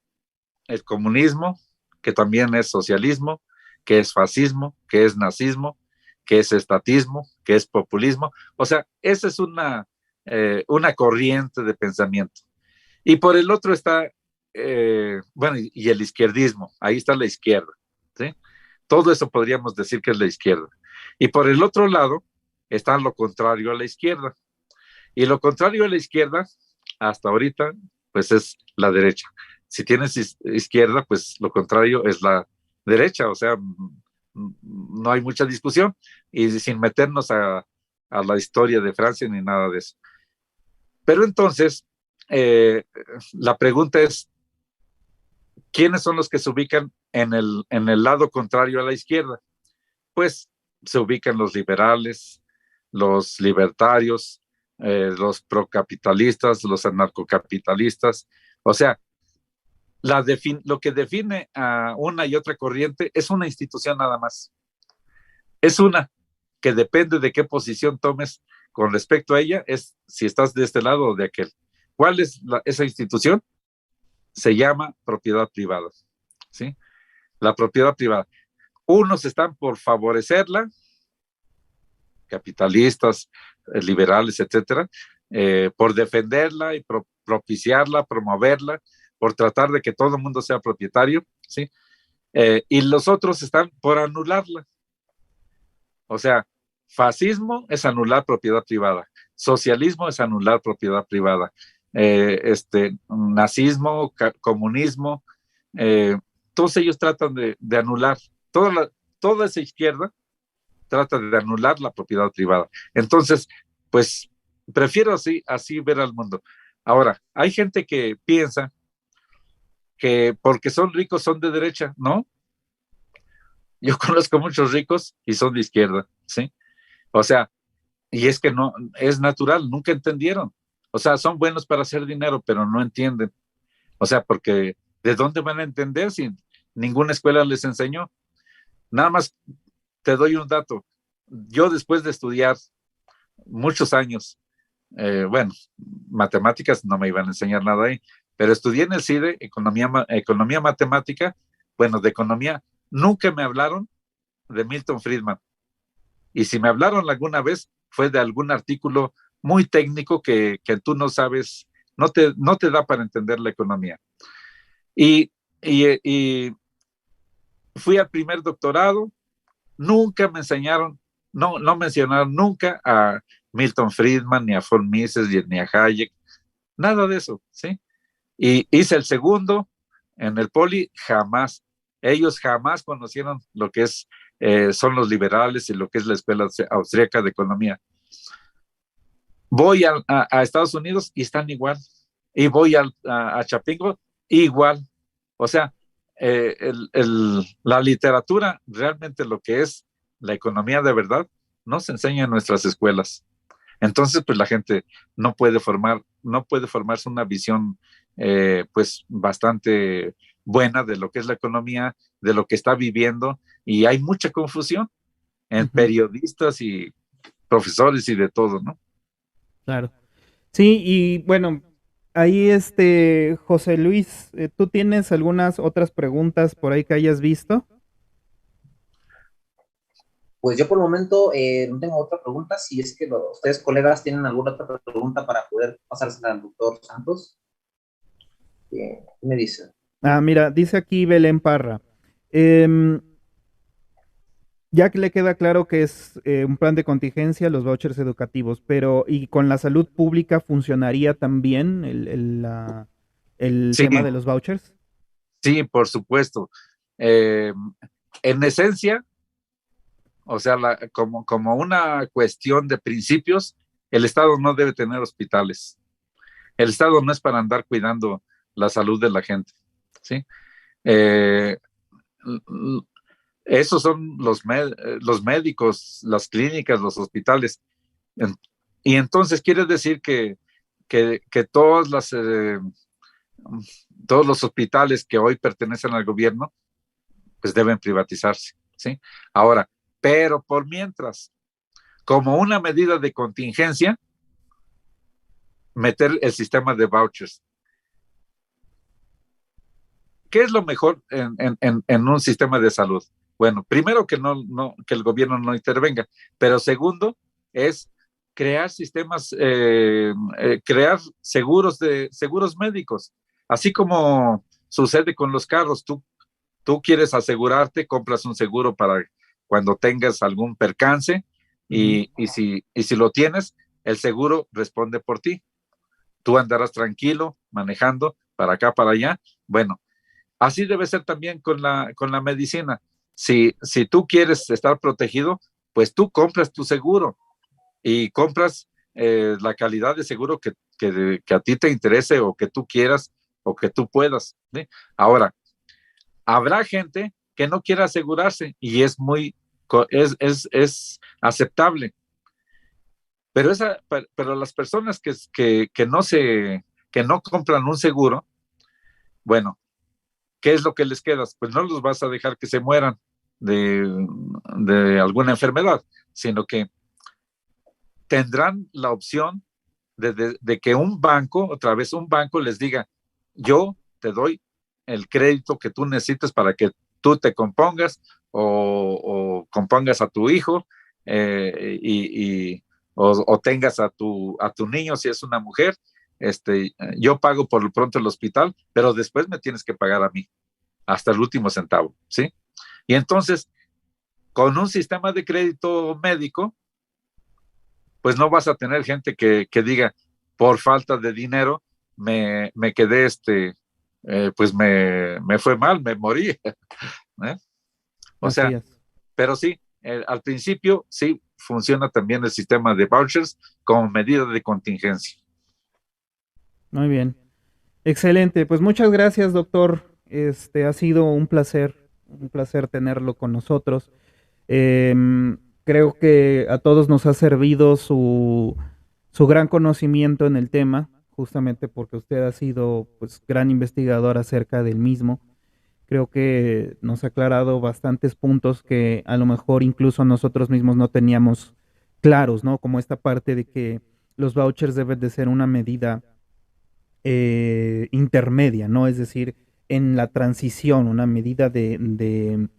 el comunismo, que también es socialismo, que es fascismo, que es nazismo, que es estatismo, que es populismo. O sea, esa es una corriente de pensamiento. Y por el otro está, bueno, y el izquierdismo, ahí está la izquierda, ¿sí? Todo eso podríamos decir que es la izquierda. Y por el otro lado está lo contrario a la izquierda. Y lo contrario a la izquierda, hasta ahorita, pues es la derecha. Si tienes izquierda, pues lo contrario es la derecha, o sea, no hay mucha discusión, y sin meternos a la historia de Francia ni nada de eso. Pero entonces, la pregunta es, ¿quiénes son los que se ubican en el lado contrario a la izquierda? Pues se ubican los liberales, los libertarios, los procapitalistas, los anarcocapitalistas. O sea, lo que define a una y otra corriente es una institución nada más. Es una que depende de qué posición tomes con respecto a ella, es si estás de este lado o de aquel. ¿Cuál es esa institución? Se llama propiedad privada, ¿sí? La propiedad privada. Unos están por favorecerla, capitalistas, liberales, etcétera, por defenderla y propiciarla, promoverla, por tratar de que todo el mundo sea propietario, ¿sí? Y los otros están por anularla. O sea, fascismo es anular propiedad privada, socialismo es anular propiedad privada, nazismo, comunismo, todos ellos tratan de anular, toda esa izquierda trata de anular la propiedad privada. Entonces, pues prefiero así ver al mundo. Ahora, hay gente que piensa que porque son ricos son de derecha, ¿no? Yo conozco muchos ricos y son de izquierda, ¿sí? O sea, y es que no, es natural, nunca entendieron. O sea, son buenos para hacer dinero, pero no entienden. O sea, porque ¿de dónde van a entender si ninguna escuela les enseñó? Nada más te doy un dato. Yo después de estudiar muchos años, bueno, matemáticas no me iban a enseñar nada ahí, pero estudié en el CIDE, economía matemática, bueno, de economía, nunca me hablaron de Milton Friedman. Y si me hablaron alguna vez, fue de algún artículo muy técnico que tú no sabes, no te da para entender la economía. Y fui al primer doctorado, nunca me enseñaron, no mencionaron nunca a Milton Friedman, ni a von Mises, ni a Hayek, nada de eso, ¿sí? Y hice el segundo en el Poli, jamás. Ellos jamás conocieron lo que son los liberales y lo que es la Escuela Austríaca de Economía. Voy a Estados Unidos y están igual. Y voy a Chapingo igual. O sea, la literatura, realmente lo que es la economía de verdad, no se enseña en nuestras escuelas. Entonces, pues la gente no puede formarse una visión pues bastante buena de lo que es la economía, de lo que está viviendo, y hay mucha confusión en periodistas y profesores y de todo, ¿no? Claro. Sí, y bueno, ahí José Luis, ¿tú tienes algunas otras preguntas por ahí que hayas visto? Pues yo por el momento no tengo otra pregunta. Si es que ustedes, colegas, tienen alguna otra pregunta para poder pasársela al doctor Santos, ¿qué me dicen? Ah, mira, dice aquí Belén Parra. em, ya que le queda claro que es un plan de contingencia, los vouchers educativos, pero ¿y con la salud pública funcionaría también el Sí, tema de los vouchers? sí, por supuesto. Eh, en esencia, o sea, como una cuestión de principios, el Estado no debe tener hospitales. El Estado no es para andar cuidando la salud de la gente, ¿sí? Eh, Esos son los médicos, las clínicas, los hospitales. Y entonces quiere decir que todos los hospitales que hoy pertenecen al gobierno, pues deben privatizarse, ¿sí? Ahora, pero por mientras, como una medida de contingencia, meter el sistema de vouchers. ¿Qué es lo mejor en un sistema de salud? Bueno, primero que el gobierno no intervenga, pero segundo es crear sistemas, crear seguros médicos, así como sucede con los carros. Tú quieres asegurarte, compras un seguro para cuando tengas algún percance y si lo tienes, el seguro responde por ti. Tú andarás tranquilo manejando para acá, para allá. Bueno, así debe ser también con la medicina. Si tú quieres estar protegido, pues tú compras tu seguro y compras la calidad de seguro que a ti te interese o que tú quieras o que tú puedas, ¿sí? Ahora, habrá gente que no quiera asegurarse y es aceptable, pero las personas que no compran un seguro, bueno, ¿qué es lo que les queda? Pues no los vas a dejar que se mueran de alguna enfermedad, sino que tendrán la opción de que otra vez un banco les diga, yo te doy el crédito que tú necesites para que tú te compongas o compongas a tu hijo o tengas a tu niño si es una mujer yo pago por lo pronto el hospital, pero después me tienes que pagar a mí, hasta el último centavo, ¿sí? Y entonces, con un sistema de crédito médico, pues no vas a tener gente que diga, por falta de dinero, me quedé, pues me fue mal, me morí. ¿eh? O Así sea, es. pero sí, al principio sí funciona también el sistema de vouchers como medida de contingencia. Muy bien. Excelente. Pues muchas gracias, doctor. Ha sido un placer tenerlo con nosotros. Creo que a todos nos ha servido su gran conocimiento en el tema, justamente porque usted ha sido pues gran investigador acerca del mismo. Creo que nos ha aclarado bastantes puntos que a lo mejor incluso nosotros mismos no teníamos claros, ¿no? Como esta parte de que los vouchers deben de ser una medida intermedia, ¿no? Es decir, en la transición, una medida en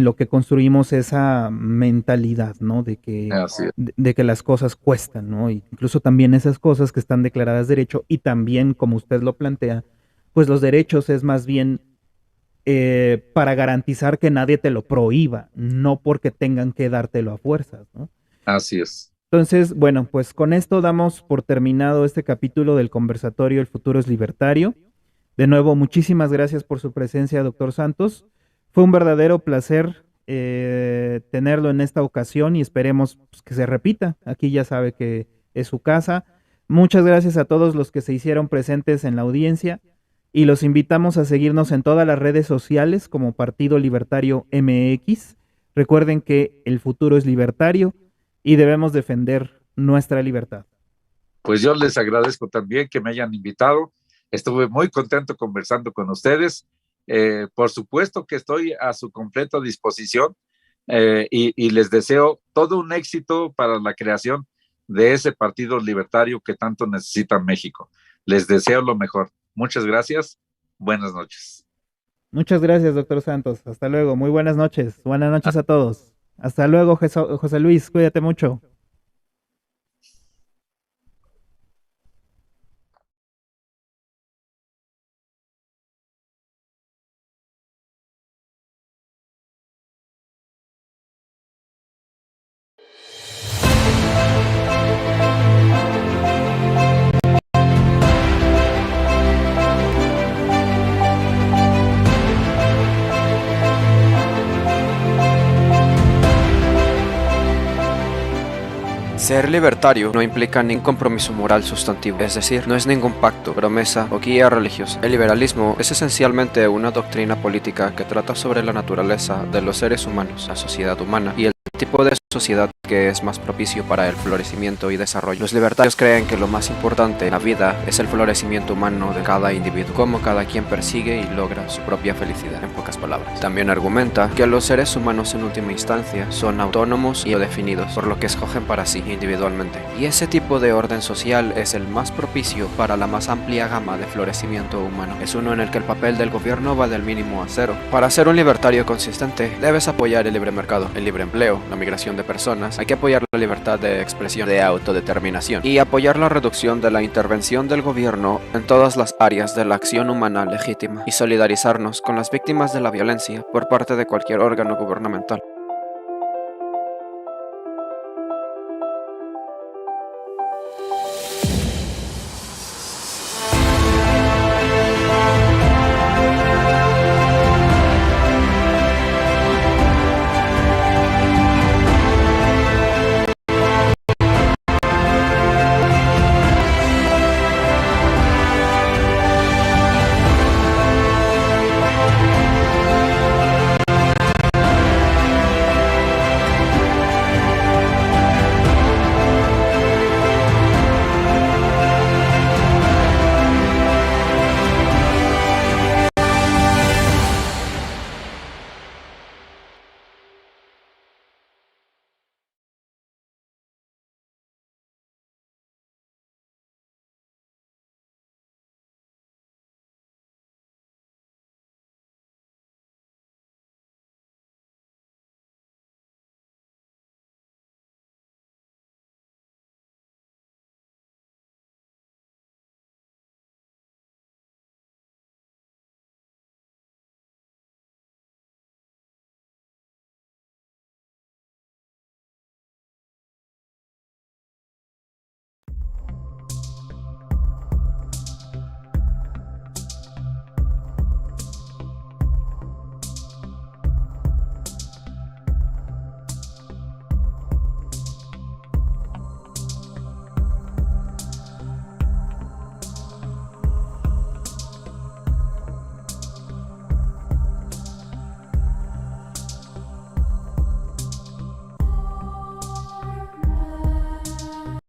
lo que construimos esa mentalidad, ¿no? Así es. De que las cosas cuestan, ¿no? Y incluso también esas cosas que están declaradas derecho y también, como usted lo plantea, pues los derechos es más bien para garantizar que nadie te lo prohíba, no porque tengan que dártelo a fuerzas, ¿no? Así es. Entonces, bueno, pues con esto damos por terminado este capítulo del conversatorio El futuro es libertario. De nuevo, muchísimas gracias por su presencia, doctor Santos. Fue un verdadero placer tenerlo en esta ocasión y esperemos pues, que se repita. Aquí ya sabe que es su casa. Muchas gracias a todos los que se hicieron presentes en la audiencia y los invitamos a seguirnos en todas las redes sociales como Partido Libertario MX. Recuerden que el futuro es libertario y debemos defender nuestra libertad. Pues yo les agradezco también que me hayan invitado. Estuve muy contento conversando con ustedes. Por supuesto que estoy a su completa disposición y les deseo todo un éxito para la creación de ese partido libertario que tanto necesita México. Les deseo lo mejor. Muchas gracias. Buenas noches. Muchas gracias, doctor Santos. Hasta luego. Muy buenas noches. Buenas noches a todos. Hasta luego, José Luis. Cuídate mucho. Ser libertario no implica ningún compromiso moral sustantivo, es decir, no es ningún pacto, promesa o guía religiosa. El liberalismo es esencialmente una doctrina política que trata sobre la naturaleza de los seres humanos, la sociedad humana y el tipo de sociedad que es más propicio para el florecimiento y desarrollo. Los libertarios creen que lo más importante en la vida es el florecimiento humano de cada individuo, cómo cada quien persigue y logra su propia felicidad, en pocas palabras. También argumenta que los seres humanos en última instancia son autónomos y definidos por lo que escogen para sí individualmente. Y ese tipo de orden social es el más propicio para la más amplia gama de florecimiento humano. Es uno en el que el papel del gobierno va del mínimo a cero. Para ser un libertario consistente, debes apoyar el libre mercado, el libre empleo, la migración de personas, hay que apoyar la libertad de expresión, de autodeterminación y apoyar la reducción de la intervención del gobierno en todas las áreas de la acción humana legítima y solidarizarnos con las víctimas de la violencia por parte de cualquier órgano gubernamental.